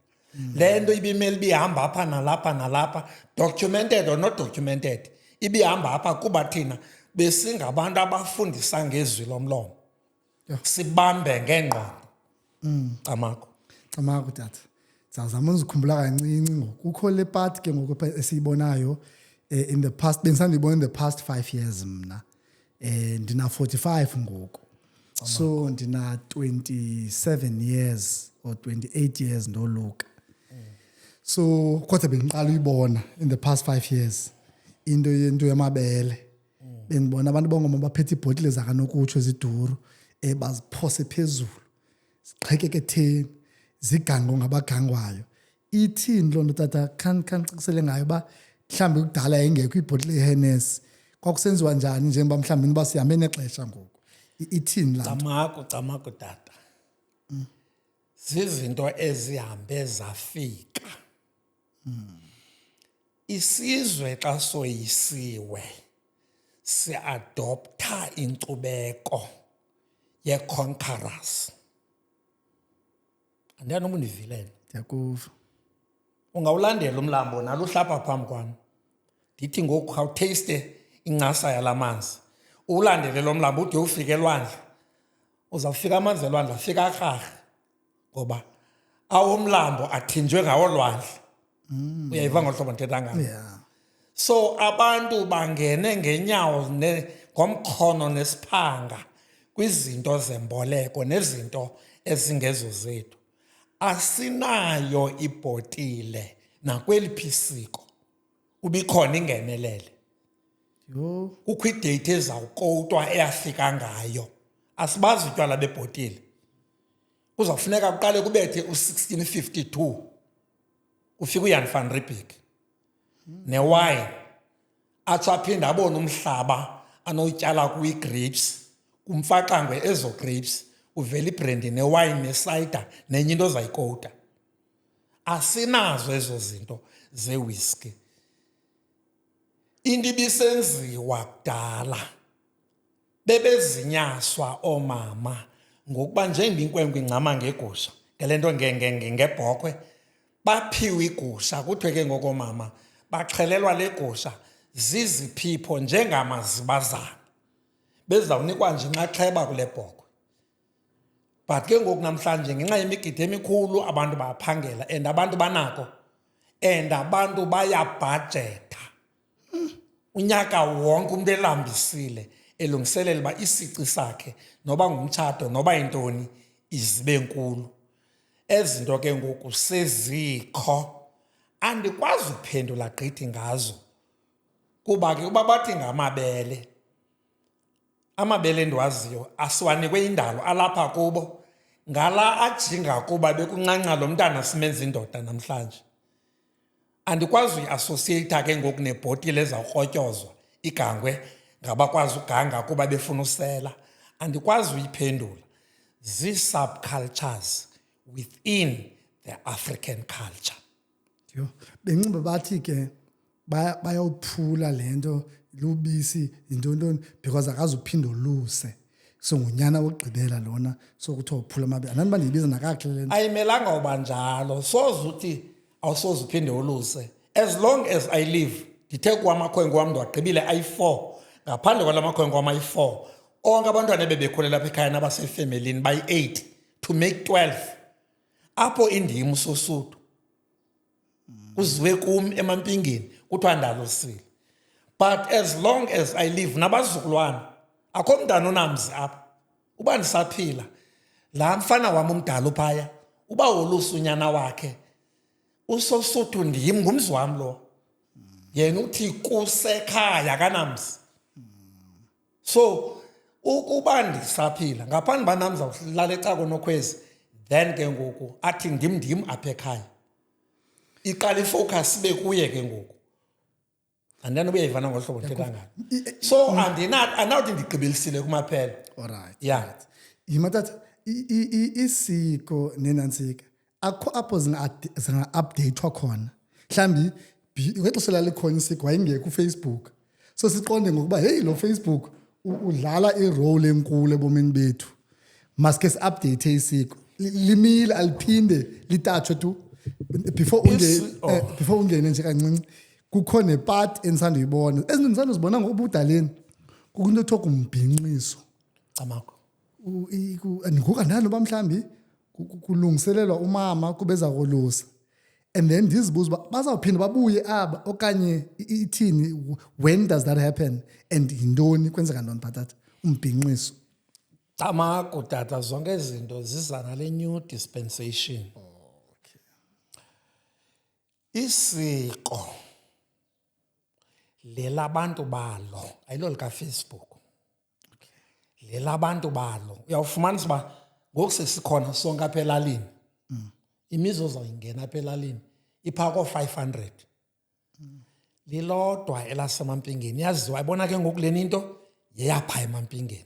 le nto ibimele ibihamba apha nalapha documented or not documented ibihamba apha kuba thina besingabantu abafundisa ngezwi lomlomo sibambe ngengqondo Camako tata sizama uzikhumbula kancinci ngoku kukho le part ke ngoku esiyibonayo in the past bensandibona in the past 5 years mna ndina 45 ngoku So ndina 27 years or 28 years ndoluka. So kodwa bengiqala uyibona in the past 5 years into yamabele. Bengibona abantu bongoma baphethe ibhotile zakanokutsho eziduru baziphose phezulu. Siqhekeke theni zigango ngabagangwayo. Ithini lo nto tata khancikisele ngayo ba mhlambe kudala engekho ibhotile eHennessy. Kwakusenziwa njani njengoba mhlambe niba sihambe nexesha ngoku. Ithini la Camako tata. Zizinto ezihambe zafika. Isizwe xa soyisiwe siadoptha inkcubeko ye-conquerors. Andiyanoba undivilele. Ndiyakuva. Ungawulandela umlambo naluhlapha phambi kwam. Ndithi ngoku khawutaste incasa yalamanzi. Ulandele lo mlambo ude ufike elwandle. Uzawufika amanzi elwandle afika arharhe. Ngoba awomlambo athinjwe ngawo lwandle. Uyayiva ngohlobo ndithetha ngalo. Yeah. So abantu bangene ngenyawo ngomkhono nesiphanga kwizinto zemboleko nezinto ezingezo zethu. Asinayo ibhotile nakweliphi isiko. Ubikhona ingenelele. Yo. Kukho idate ezawukowutwa eyafika ngayo. Asibazi utywala bebhotile. Kuzafuneka kuqale kubethe u1652. Ufika uJan van Riebeeck. Newine. Atsho aphinde abone umhlaba anotyala kuyi-grapes. Kumfaqangwe ezo grapes. Uvela ibrandy newine nesider nenye into ozayikowuta. Asinazo ezo zinto zewhisky. Into ibisenziwa kudala. Bebezinyaswa oomama ngokuba njengoba inkwenkwe incama ngegusha ngale nto ngebhokhwe baphiwe igusha kuthiwe ke ngokomama baxhelelwa le gusha ziziphipho njengamazibazana bezawunikwa nje inxaxheba kule bhokhwe. But ke ngoku namhlanje ngenxa yemigidi emikhulu abantu bayaphangela and abantu banako and abantu bayabhajetha. Unyaka wonke umuntu elambisile elungiselela uba isici sakhe noba ngumtshato noba intoni izibe nkulu. Ezinto ke ngoku sezikho andikwazi ukuphendula gqithi ngazo kuba ke uba bathi ngamabele amabele endiwaziyo asiwanikwe indalo alapha kubo ngala ajinga kuba bekuncanca lo mntana simenza indoda namhlanje. Andikwazi uyiassociate ke ngoku nebhotile ezawurhotyozwa igangwe ngabakwazi uganga kuba befuna usela. Andikwazi uyiphendula. Zii-subcultures within the African culture. Yo. Bengiba bathi ke bayawuphula lento lubisi intoni because akazuphinda uluse. So ngunyana wogqibela lona so kuthiwa uphula amabele. Anani bandiyibiza nakahle lento. Ayimelanga uba njalo. Soze uthi awusoze uphinde uluse. As long as I live, ndithe kwamakhwenkwe wam ndiwagqibile ayi-4. Ngaphandle kwalamakhwenkwe wam ayi-4. Onke abantwana bebekhulela apha ekhaya nabasefemelini bayi-8 to make 12. Apho indima usosuthu. Kuziwe kum emampingeni kuthiwa ndalusile. But as long as I live nabazukulwana akho mntana onamzi apha. Uba ndisaphila laa mfana wam umdala uphaya uba wolusa unyana wakhe usosuthu ndim ngumzi wam lo. Yena uthi kusekhaya kanamzi. So ukuba ndisaphila ngaphandle banamza uhlala ecako nokhwezi then ke ngoku athi ndim apha ekhaya. Iqala ifocus ibe kuye ke ngoku. Andiyanoba uyayivana ngohlobo ndithetha ngalo. So andinawuthi ndigqibelisile kumaphela. Alright. Yeah. Yimathatha isiko nenantsika akho apho zinga-updatewa khona. Mhlambi ngexesha lalikhona isiko wayengekho uFacebook. So siqonde ngokuba hey lo Facebook udlala irole enkulu ebomini bethu. Maske si-update isiko. Limile aliphinde litatshwe tu. Before ungene nje kancinci kukhona part ensanduyibona. Ezinto nisanduzibona ngobudaleni. Kukunto ekuthiwa kumbhinqiso. Camako. Ngoku andalo bamhlambi kulungiselelwa umama kubeza kolusa. And then ndizibuza uba bazawuphinda babuye aba okanye ithini, when does that happen and yintoni kwenzeka ntoni phathatha umbhinqiso. Camaku tata, zonke izinto ziza nale new dispensation. Isiko lelabantu balo ayilo likaFacebook. Lelabantu balo uyawufumanisa uba ngoku sesikhona sonke apha elalini. Imizi ozawuyingena apha elalini iphaa koo-500. Lilodwa elasemampingeni yaziwa ibona ke ngoku lena into yeyapha emampingeni.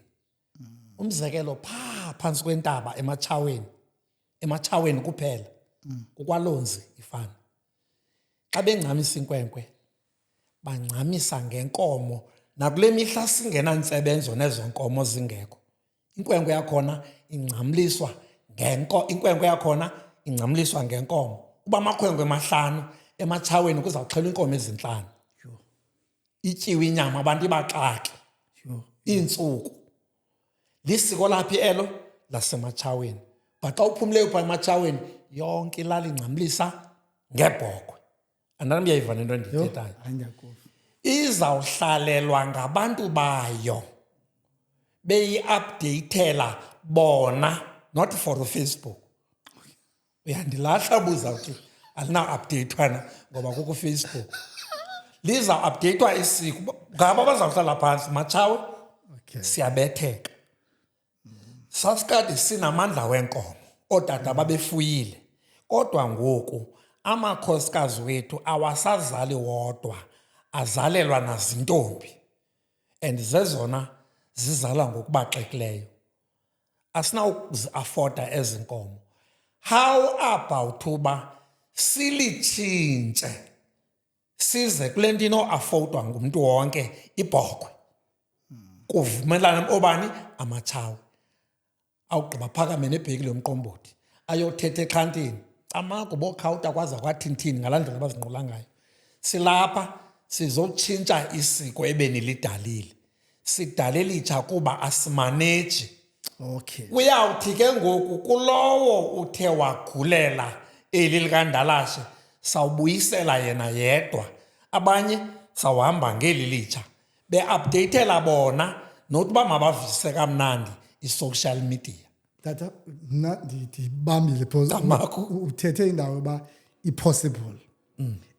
Umzekelo phaa phantsi kwentaba ematshaweni kuphela kukwalonzi ifana. Xa bengcamisa inkwenkwe bangcamisa ngenkomo nakule mihla singenantsebenzo nezo nkomo zingekho. Inkwenkwe yakhona ingcamliswa ngenkomo. Uba amakhwenkwe 5 ematshaweni kuzawuxhelwa inkomo ezintlanu. Ityiwe inyama abantu ibaxake. Iintsuku. Lisiko laphi elo lasematshaweni. But xa uphumleyo phaa ematshaweni yonke ilali ingcamlisa ngebhokhwe. Andani uyayiva nento endiyithethayo. Izawuhlalelwa ngabantu bayo beyi-updatela bona, not for Facebook. Uyandilahla buzawuthi alina-updatwana ngoba kukho Facebook. Liza-updatwa isiko. Ngabo abazawuhlala phantsi matshawe. Siyabetheka. Sasikade sinamandla wenkomo. Ootata babefuyile. Kodwa ngoku amakhosikazi wethu awasazali wodwa, azalelwa nazintombi. And zezona zizala ngokubaxekileyo. Asinawuzi-afoda ezi nkomo. How about uba silitshintshe size kule nto ino-afodwa ngumntu wonke ibhokhwe? Kuvumelana obani? Amatshawe. Awugqiba phakame nebhekile yomqombothi ayothetha exhantini. Camaku bokhawuta kwaza kwathini ngalaa ndlela abazinqula ngayo. Silapha sizotshintsha isiko ebenilidalile. Sidale elitsha kuba asimaneji. Uyawuthi ke ngoku kulowo uthe wagulela eli likandalashe sawubuyisela yena yedwa. Abanye sawuhamba ngeli litsha. Be-updatela bona not uba mabavise kamnandi i-social media. Tata, mna ndibambile because uthethe indawo yoba i-possible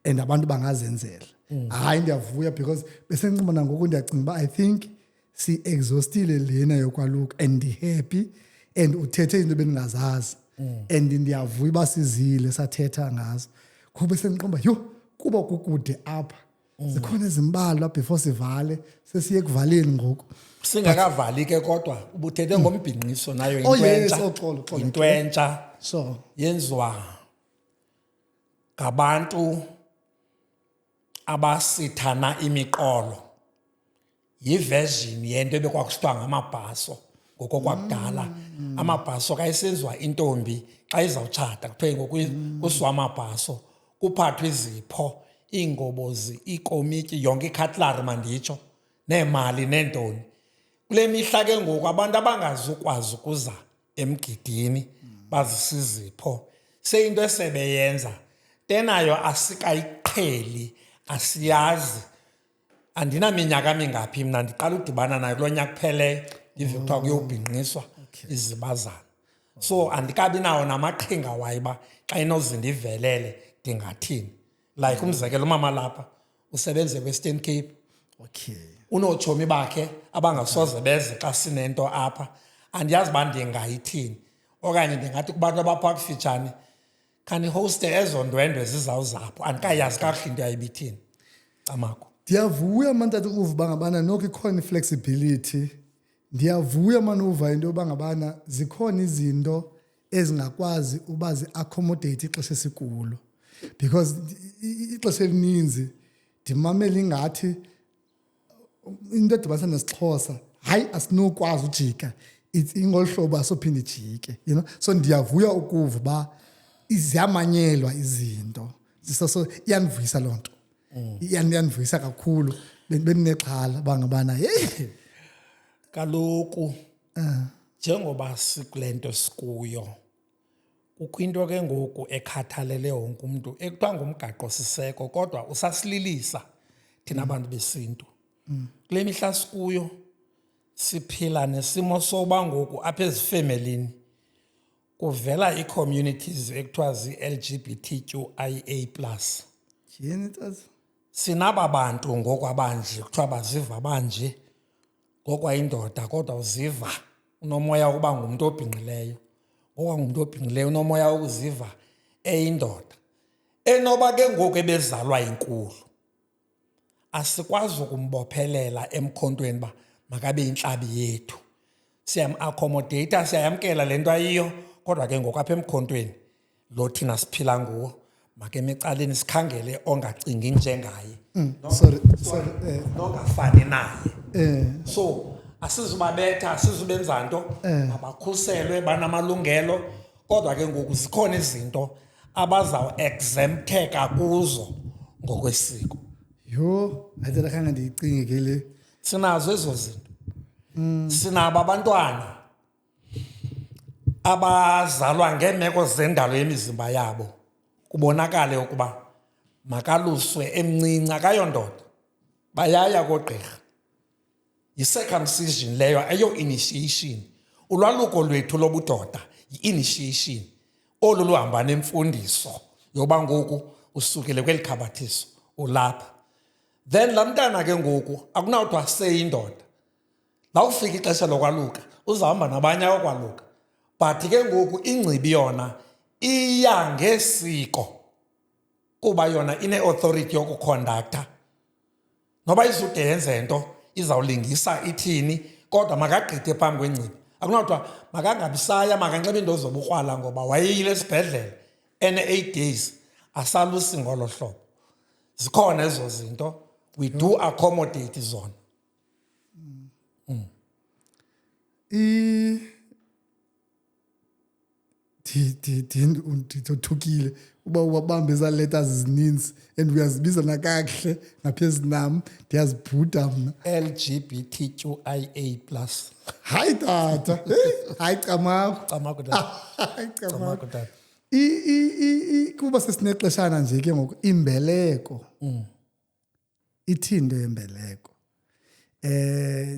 and abantu bangazenzela. Hayi ndiyavuya because besenxiba nangoku ndiyacinga uba I think si-exhaustile lena yokwaluka and ndi-happy and uthethe into bendingazazi and ndiyavuya uba sizile sathetha ngazo. Kuba besenxiba kuba kukude apha. Zikhona ezimbalwa before sivale sesiye ekuvaleni ngoku. Singakavali ke kodwa ubuthethe ngombhinqiso nayo into entsha. So Yenziwa ngabantu abasithana imiqolo. Yiversion yento ebekwakusithiwa ngamabhaso ngokokwakudala. Amabhaso kayisenziwa intombi xa izawutshata kuthiwe ngokusiwa amabhaso kuphathwe izipho, iingobozi, iikomityi, yonke ikhatlari manditsho, neemali neentoni. Kule mihla ke ngoku abantu abangazukwazi ukuza emgidini bazisizipho seyinto esebeyenza tenayo asikayiqheli, asiyazi. Andinaminyaka mingaphi mna ndiqala udibana nayo kulo nyaka kupheleyo ndive kuthiwa kuyobhinqiswa izibazana. So andikabi nawo namaqhinga wayo uba xa inozindivelele ndingathini. Like umzekelo umama lapha usebenze Western Cape. Unootshomi bakhe abangasoze beze xa sinento apha. Andiyazi uba ndingayithini. Okanye ndingathi kubantu abapha kufitshane khanihoste ezo ndwendwe zizawuzapho. Andikayazi kakuhle into yayibithini. Camaku. Ndiyavuya mantata uva ngabana noko ikhona i-flexibility. Ndiyavuya manuva into yoba ngabana zikhona izinto ezingakwazi uba zi-accommodate ixesha esikulo. Because ixesha elininzi ndimamela ingathi into edibanisa nesixhosa hayi asinokwazi ujika ingolu hlobo asophinda ijike, you know. So ndiyavuya ukuva uba ziyamanyelwa izinto. So iyandivuyisa loo nto. Iyandivuyisa kakhulu. Bendinexhala bangabana hey kaloku njengoba sikule nto sikuyo kukho into ke ngoku ekhathalele wonke umuntu ekuthiwa ngumgaqo siseko kodwa usasililisa thina abantu besintu. Kule mihla sikuyo siphila nesimo soba ngoku apha ezifemelini kuvela ii-communities ekuthiwa zi-LGBTQIA+. Yini tata? Sinaba bantu ngokwabanje kuthiwa baziva banje ngokwayindoda kodwa uziva unomoya wokuba ngumntu obhinqileyo. Ngoba ngumntu obhinqileyo unomoya wokuziva eyindoda. Enoba ke ngoku ebezalwa inkulu. Asikwazi ukumbophelela emkhontweni ba makabe yintlabi yethu. Siyam-accommodate, siyayamkela le nto ayiyo, kodwa ke ngoku apha emkhontweni lo thina siphila nguwo make emecaleni sikhangele ongacingi njengaye. Sorry. Nongafani naye. So asizubabetha, asizubenza nto, abakhuselwe banamalungelo, kodwa ke ngoku zikhona izinto abazawuexempteka kuzo ngokwesiko. Yho, ayithetha khange ndiyicinge ke le. Sinazo ezo zinto. Sinabo abantwana abazalwa ngeemeko zendalo yemizimba yabo kubonakale ukuba makaluswe emncinci akayondoda. Bayaya koogqirha. Yi-circumcision leyo, ayo-initiation. Ulwaluko lwethu lobudoda yi-initiation. Olu luhamba nemfundiso yoba ngoku usukele kweli khabathiso ulapha. Then laa mntana ke ngoku akunawuthwa seyindoda. La ufika ixesha lokwaluka uzahamba nabanye ayokwaluka. But ke ngoku ingcibi yona iya ngesiko kuba yona ine-authority yokukhondaktha. Noba izude yenze nto izawulingisa ithini kodwa makagqithe phambi kwengcibi. Akunawuthwa makangabisaya makanxibe into zobukrwala ngoba wayeyile esibhedlele ene-8 days asalusi ngolo hlobo. Zikhona ezo zinto, we do accommodate zona. Ndithukile uba ubabambe eza letters zininzi and uyazibiza nakakhle ngaphezu nam ndiyazibhuda mna. LGBTQIA+. Hayi tata, hayi camakho. Camakho tata. Hayi camakho. Camakho tata. Kuba sesinexeshana nje ke ngoku imbeleko. Ithini into yembeleko?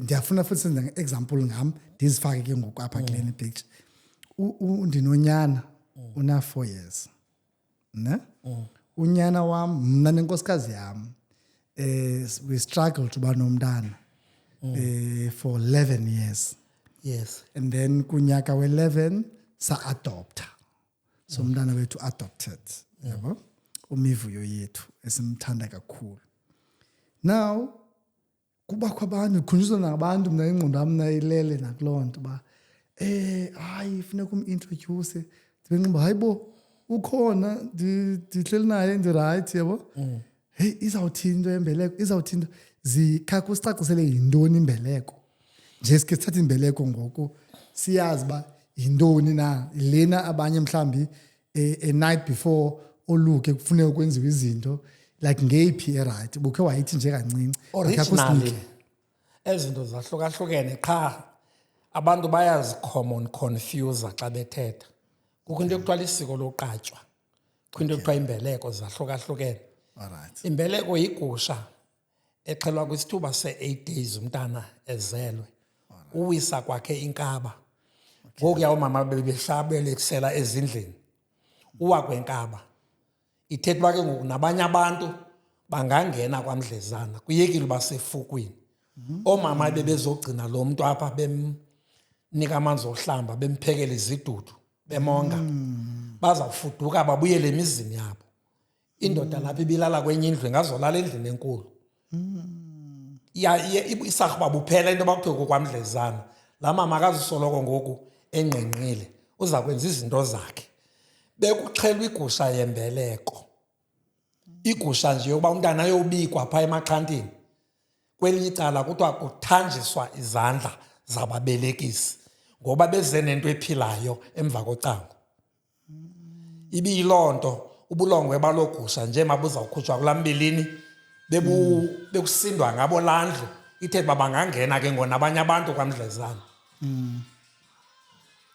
Ndiyafuna futhi senze nge-example ngam ndizifake ke ngoku apha kule picture. Ndinonyana una 4 years. Ne? Unyana wam mna nenkosikazi yam we struggled uba nomntana for 11 years. Yes. And then kunyaka we-11 sa-adopta. So umntana wethu adopted. Yabo? Umivuyo yethu esimthanda kakhulu. Now kubakho abantu khunjuzwa nabantu mna ingqondo yam ilele nakuloo nto uba hayi funeka umintroduce ndibenqimba hayibo ukhona ndihleli naye ndirayithi yabo. Hey, izawuthini into yembeleko, izawuthini into zikhakha usicacisele yintoni imbeleko. Nje sike sithathe imbeleko ngoku siyazi uba yintoni na lena abanye mhlambi a night before oluke kufuneka kwenziwe izinto like ngeyiphi eright bukhe wayithi nje kancinci. Originally ezinto zahlukahlukene qha abantu bayazi-common confuse xa bethetha. Kukho into ekuthiwa lisiko loqatywa, kukho into ekuthiwa imbeleko zahlukahlukene. Alright. Imbeleko yigusha exhelwa kwisithuba se-8 days umntana ezelwe. Uwisa kwakhe inkaba. Ngokuya oomama bebeshabelekisela ezindlini. Uwa kwenkaba. Ithetha uba ke ngoku nabanye abantu bangangena kwamdlezana kuyekile uba sefukwini. Oomama bebezogcina lo mntu apha bemnika amanzi ohlamba bemphekela izidudu bemonga. Bazawufuduka babuyele emizini yabo. Indoda lapha ibilala kwenye indlu ingazolala endlini enkulu. Isarhuba buphela into bakuthiwe kwamdlezana. Laa mama akazusoloko ngoku engqengqile uza kwenza izinto zakhe. Bekuxhelwa igusha yembeleko. Igusha nje yokuba umntana ayobikwa phaa emaxhantini. Kwelinye icala kuthiwa kuthanjiswa izandla zababelekisi ngoba beze nento ephilayo emva kocango. Ibiyiloo nto ubulongwe baloo gusha nje mabuzawukhutshwa kulaa mbilini bekusindwa ngabo laa ndlu ithetha uba bangangena ke ngona abanye abantu kwamdlezana.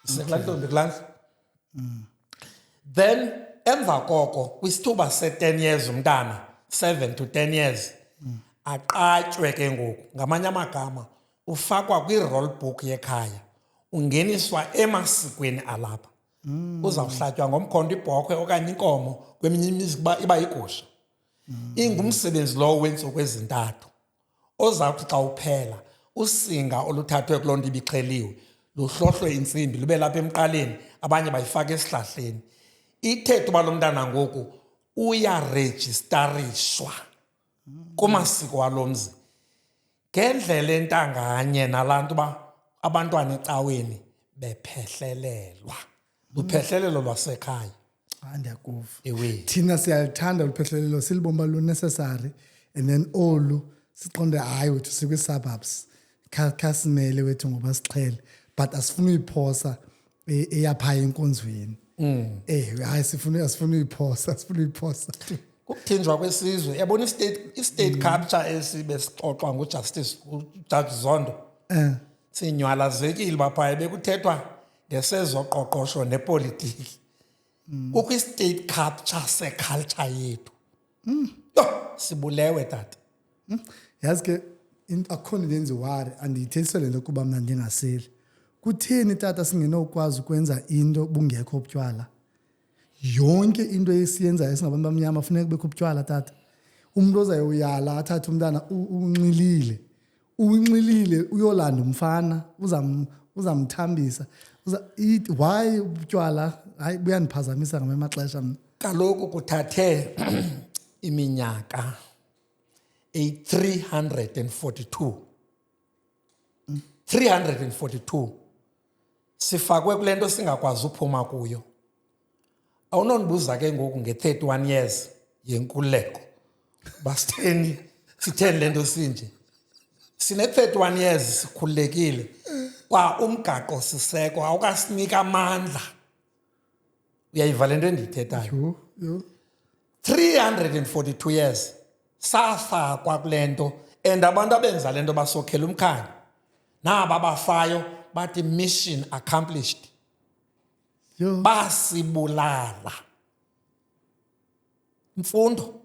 Isekulaa ntombi kulaa ndlu. Then emva koko kwisithuba se-10 years umntana 7 to 10 years aqatywe ke ngoku ngamanye amagama ufakwa kwi-roll book yekhaya, ungeniswa emasikweni alapha. Uzawuhlatywa ngomkhonto ibhokhwe okanye inkomo, kweminye imizi iba yigusha. Ingumsebenzi lowo weentsuku ezintathu ozawuthi xa uphela usinga oluthathwe kuloo nto ibixheliwe luhlohlwe intsimbi lube lapha emqaleni, abanye bayifaka esihlahleni. Ithethe uba lo mntana ngoku uyarejistarishwa kumasiko walo mzi ngendlela entanganye nalaa nto uba abantwana ecaweni bephehlelelwa. Luphehlelelo lwasekhaya. Ndiyakuva. Ewe. Thina siyalithanda luphehlelelo, silibomba lu-necessary, and then olu siqonde hayi wethu sikwi-suburbs khasimele wethu ngoba siqhele, but asifuna uyiphosa eyaphaya enkonzweni. Hayi asifuna uyiphosa. Ukuthinjwa kwesizwe, yabona i-state capture esibe sixoxwa nguJustice uJudge Zondo. Sinywalazekile baphaya bekuthethwa ngesezoqoqosho nepolitiki. Kukho i-state capture seculture yethu. Sibulewe tata. Yazi ke akukho nto enziwari, andiyithethiswa le nto kuba mna ndingaseli. Kutheni tata singenokwazi ukwenza into bungekho ubutywala? Yonke into esiyenzayo singabantu bamnyama funeka kubekho ubutywala tata. Umuntu ozayoyala athathe umntana unxilile uyolanda umfana uzamthambisa. Why ubutywala? Hayi buyandiphazamisa ngamanye amaxesha mna. Kaloku kuthathe iminyaka 342. 342 sifakwe kule nto singakwazi uphuma kuyo. Awunondibuza ke ngoku nge-31 years yenkululeko basitheni sitheni le nto sinje. Sine-31 years sikhululekile, kwa umgaqo siseko awukasinika amandla. Uyayiva le nto endiyithethayo? 342 years safakwa kule nto, and abantu abenza le nto basokhela umkhanyo. Naba bafayo bathi mission accomplished. Basibulala. Imfundo,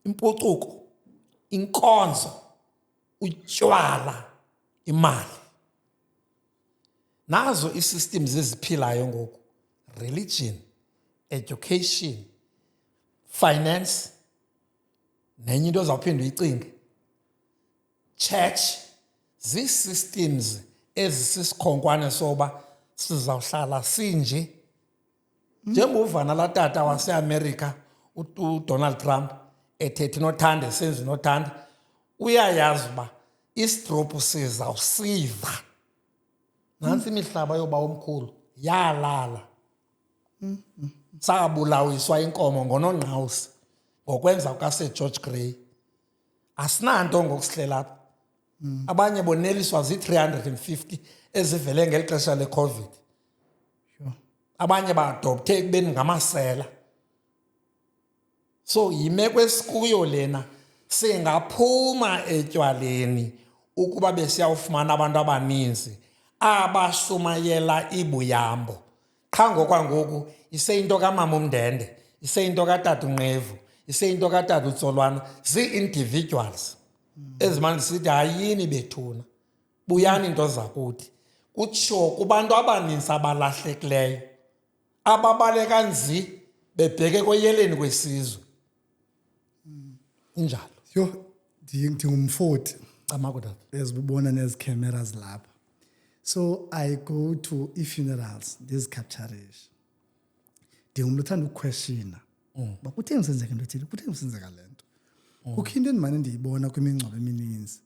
impucuko, inkonzo, utywala, imali. Nazo i-systems eziphilayo ngoku. Religion, education, finance, nenye into ozawuphinda uyicinge. Church, zii-systems ezisisikhonkwane soba sizawuhlala sinje. Njengovana la tata waseAmerica uDonald Trump ethethe nothanda senze nothanda, uyayazi uba isidrophu sizawusiva. Nantsi imihlaba yoba omkhulu yalala. Sabulawiswa inkomo ngonongqawusi ngokwenza kukaSir Grey. Asinanto ngokusihlela apha. Abanye boneliswa zi-350 ezivele ngeli xesha le-COVID. Abanye baadopthe ekubeni ngamasela. So yimeko esikuyo lena, singaphuma etywaleni ukuba besiyawufumana abantu abaninzi abashumayela ibuyambo. Qha ngokwangoku iseyinto kamama uMndende, iseyinto katata uNqevu, iseyinto katata uTsolwana, zii-individuals ezimanje sithi hayini bethuna, buyani into zakuthi. Kutsho kubantu abaninzi abalahlekileyo ababaleka nzi bebheke kweyeleni kwesizwe. Injalo. Ndingumfoti. Camakutata. Ezibubona nezi cameras lapha. So I go to funerals, these capturation. Ndingumntu uthanda ukuquestiona. Ba kutheni senzeka into ethile? Kutheni senzeka le nto? Kukho into endimane ndiyibona kwimingcwabo emininzi.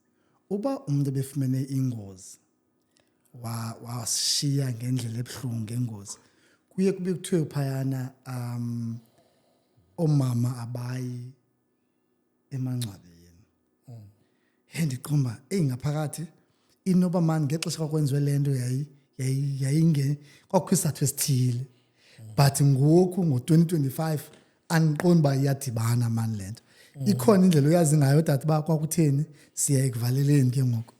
Uba umuntu ebefumene ingozi washiya ngendlela ebuhlungu ngengozi, kuye kube kuthiwe phayana omama abayi emangcwabeni. Ndiqomba ngaphakathi inoba mani ngexesha kwakwenziwe le nto yayinge kwakho isizathu esithile, but ngoku ngo-2025 andiqondi uba iyadibana mani le nto. Ikhona indlela oyazi ngayo tata uba kwakutheni siya ekuvaleleni ke ngoku.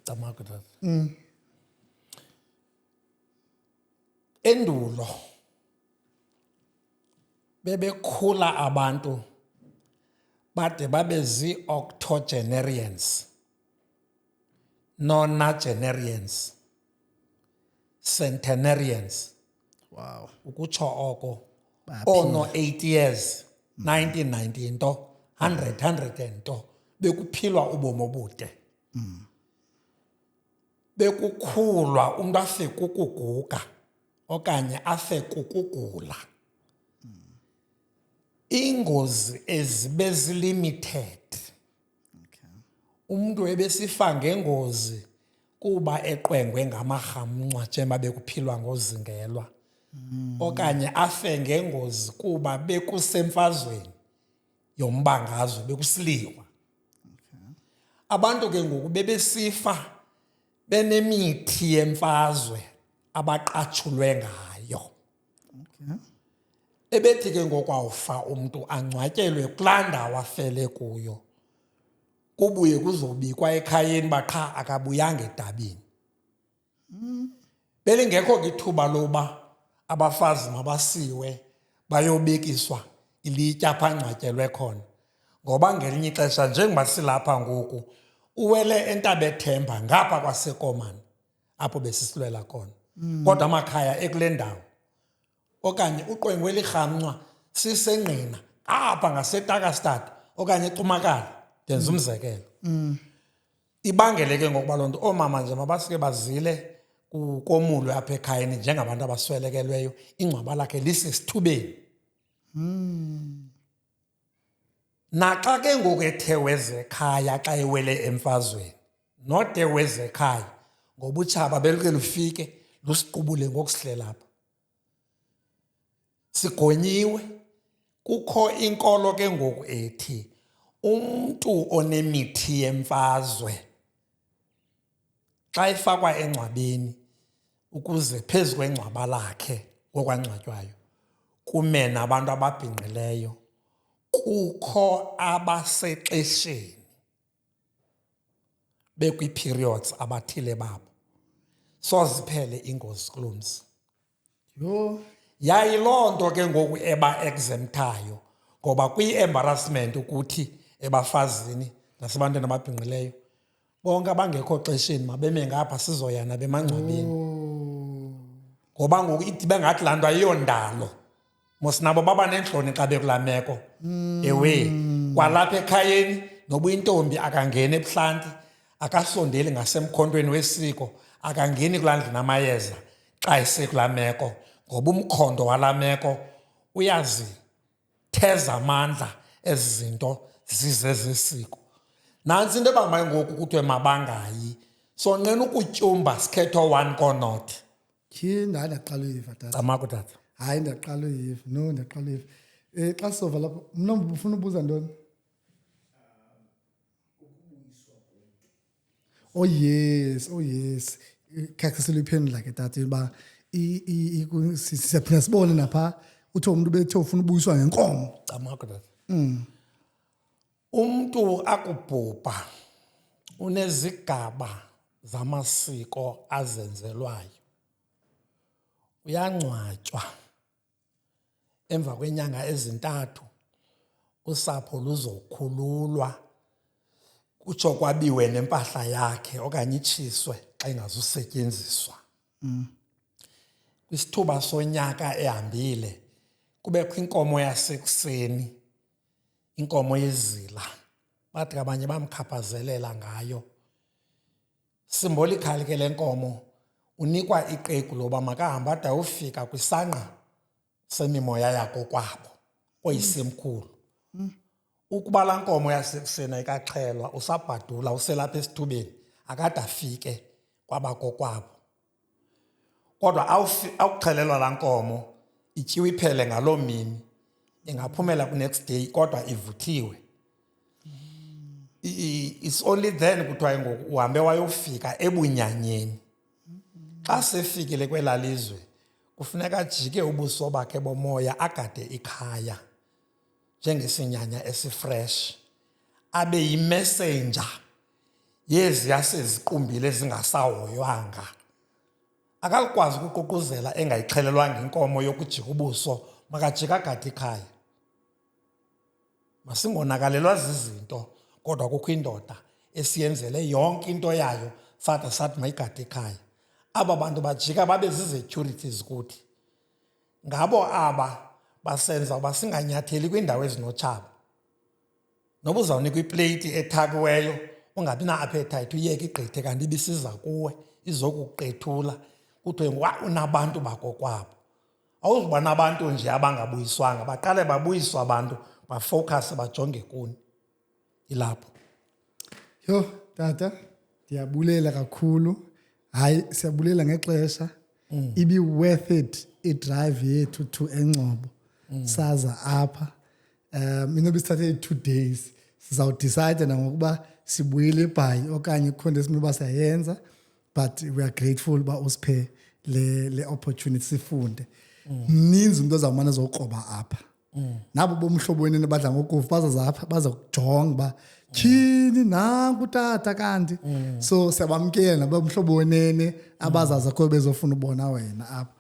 Endulo bebekhula abantu bade babe zii-octogenarians. nonagenarians, centenarians, Wow. ukutsho oko Bayaphila. ono 80 years, 1990 nto, 100 nto, bekuphilwa ubomi obude. Bekukhulwa umuntu afe kukuguga okanye afe kukugula. Ingozi ezibe zilimited. Okay. Umuntu ebesifa ngengozi kuba eqwengwe ngamarhamncwa njengoba bekuphilwa ngozingelwa. Okanye afe ngengozi kuba bekusemfazweni yombangazwe bekusiliwa. Abantu ke ngoku bebesifa benemithi yemfazwe abaqatshulwe ngayo. Okay. Ebethi ke ngoku awufa umuntu angcwatyelwe kulaa ndawo afele kuyo, kubuye kuzobikwa ekhayeni uba qha akabuyanga edabini. Belingekho ke ithuba loba abafazi mabasiwe bayobekiswa ilitya apha angcwatyelwe khona, ngoba ngelinye ixesha njengoba silapha ngoku uwele eNtabethemba ngapha kwaseKomani apho besisilwela khona, kodwa amakhaya ekule ndawo. Okanye uqwengwe lirhamncwa sisengqina apha ngaseTakastad okanye eCumakala, ndenza umzekelo. Ibangele ke ngokuba loo nto oomama nje mabasuke bazile komulwe apha ekhayeni njengabantu abaswelekelweyo, ingcwaba lakhe lisesithubeni. Naxa ke ngoku ethe wezekhaya xa ewele emfazweni, not ewezekhaya ngoba utshaba beluke lufike lusiqubule ngokusihle lapha. Sigonyiwe, kukho inkolo ke ngoku ethi umntu onemithi yemfazwe xa efakwa engcwabeni ukuze phezu kwengcwaba lakhe ngokwangcwatywayo kume nabantu ababhinqileyo, kukho abasexesheni bekwi-periods abathile babo, soziphele ingozi kulo mzi. Yho. Yayiloo nto ke ngoku eba-exemptayo, ngoba kwi-embarrassment ukuthi ebafazini nasebantwini ababhinqileyo bonke abangekho xesheni mabeme ngapha sizoyana bemangcwabeni. Ngoba ngoku idibe ngathi laa nto ayiyondalo, mos nabo baba nentloni xa bekulaa meko. Ewe, kwalapha ekhayeni noba intombi akangeni ebuhlanti, akasondeli ngasemkhontweni wesiko, akangeni kulaa ndlu namayeza xa esekulaa meko, ngoba umkhondo walaa meko uyazitheza amandla ezi zinto zizezesiko. Nantsi into ebangela ngoku kuthiwe mabangayi, sonqena ukutyumba sikhethe o-1 konot. Tyhini, hayi ndaqala uyiva tata. Camako tata. Hayi ndaqala uyiva. No, ndaqala uyiva. Xa sizova lapho, mna ufuna ubuza ntoni? Oh yes, oh yes. Khakhe siliphendula ke tata uba siyaphinda sibone napha uthi umuntu bethe ufuna ubuyiswa ngenkomo. Camako tata. Umntu akubhubha unezigaba zamasiko azenzelwayo. Uyangcwatywa, emva kwenyanga ezintathu usapho luzokhululwa, kutsho kwabiwe nempahla yakhe okanye itshiswe xa ingazusetyenziswa. Kwisithuba sonyaka ehambile kubekho inkomo yasekuseni, inkomo yezila, bathi abanye bamkhaphazelela ngayo. Symbolically ke le nkomo unikwa iqegu loba makahambe ade ayofika kwisangqa semimoya yakokwabo oyisemkhulu. Ukuba laa nkomo yasekuseni ayikaxhelwa, usabhadula uselapha esithubeni, akade afike kwabakokwabo. Kodwa awukuxhelelwa laa nkomo ityiwe iphele ngaloo mini, ingaphumela ku-next day kodwa ivuthiwe. It's only then kuthiwa ngoku uhambe wayofika ebunyanyeni. Xa sefikile kwelaa lizwe kufuneka ajike ubuso bakhe bomoya agade ikhaya njengesinyanya esifresh, abe yimesenja yeziya seziqumbile ezingasahoywanga. Akalikwazi ukuququzela engayixhelelwanga inkomo yokujika ubuso, makajike agade ikhaya. Masingonakalelwa zizinto, kodwa kukho indoda esiyenzele yonke into yayo sada sathi mayigade ekhaya. Aba bantu bajika babe zizecurities kuthi. Ngabo aba basenza uba singanyatheli kwiindawo ezinotshaba. Noba uzawunikwa ipleyiti ethakiweyo ungabi na-appetite uyeke igqithe kanti ibisiza kuwe izokuqethula kuthiwe unabantu bakokwabo. Awuzuba nabantu nje abangabuyiswanga, baqale babuyiswe abantu bafowukhase bajonge kuni. Ilapho. Yo, tata, ndiyabulela kakhulu. Hayi, siyabulela ngexesha. Ibi worth it i-drive yethu to eNgcobo. Saza apha. Inoba sithathe 2 days. Sizawudecide nangokuba sibuyele eBhayi okanye kukhona esinoba siyayenza, but we are grateful uba usiphe le opportunity sifunde. Mninzi umuntu ozawumane ezokroba apha. Nabo bomhlobo wenene badla ngokufa bazaza apha bazokujonga uba tyhini nanku tata kanti. So siyabamkela nabomhlobo wenene abazaza kho bezofuna ubona wena apha.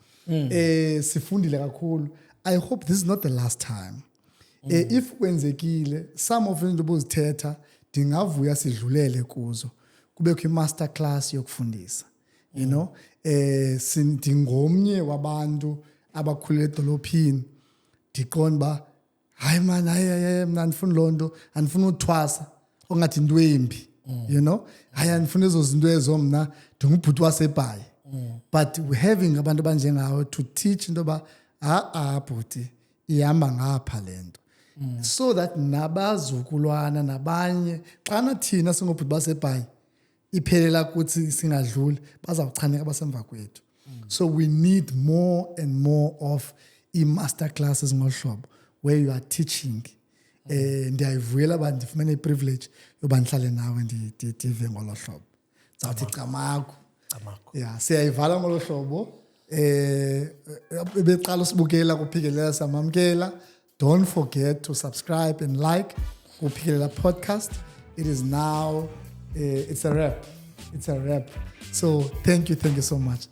Sifundile kakhulu. I hope this is not the last time. If kwenzekile some of izinto bozithetha ndingavuya sidlulele kuzo kubekho i-master class yokufundisa, you know, sindingomnye wabantu abakhulele edolophini ndiqonda uba hayi man hayi mna andifuni loo nto, andifuna uthwasa ongathi into embi, you know, hayi andifuna ezo zinto ezo mna ndingubhuti waseBhayi. But having abantu abanjengawe to teach into yoba bhuti ihamba ngapha le nto, so that nabazukulwana nabanye xana thina singobhuti baseBhayi iphelela kuthi singadluli bazawuchaneka abasemva kwethu. So we need more and more of i-master classes ngohlobo where you are teaching. Ndiyayivuyela uba ndifumene i-privilege yoba ndihlale nawe ndive ngolo hlobo. Zawuthi camaku. Yeah, siyayivala ngolo hlobo. Beqala usibukela kuphikelela samamkela. Don't forget to subscribe and like kuphikelela podcast. It is now it's a wrap. So thank you so much.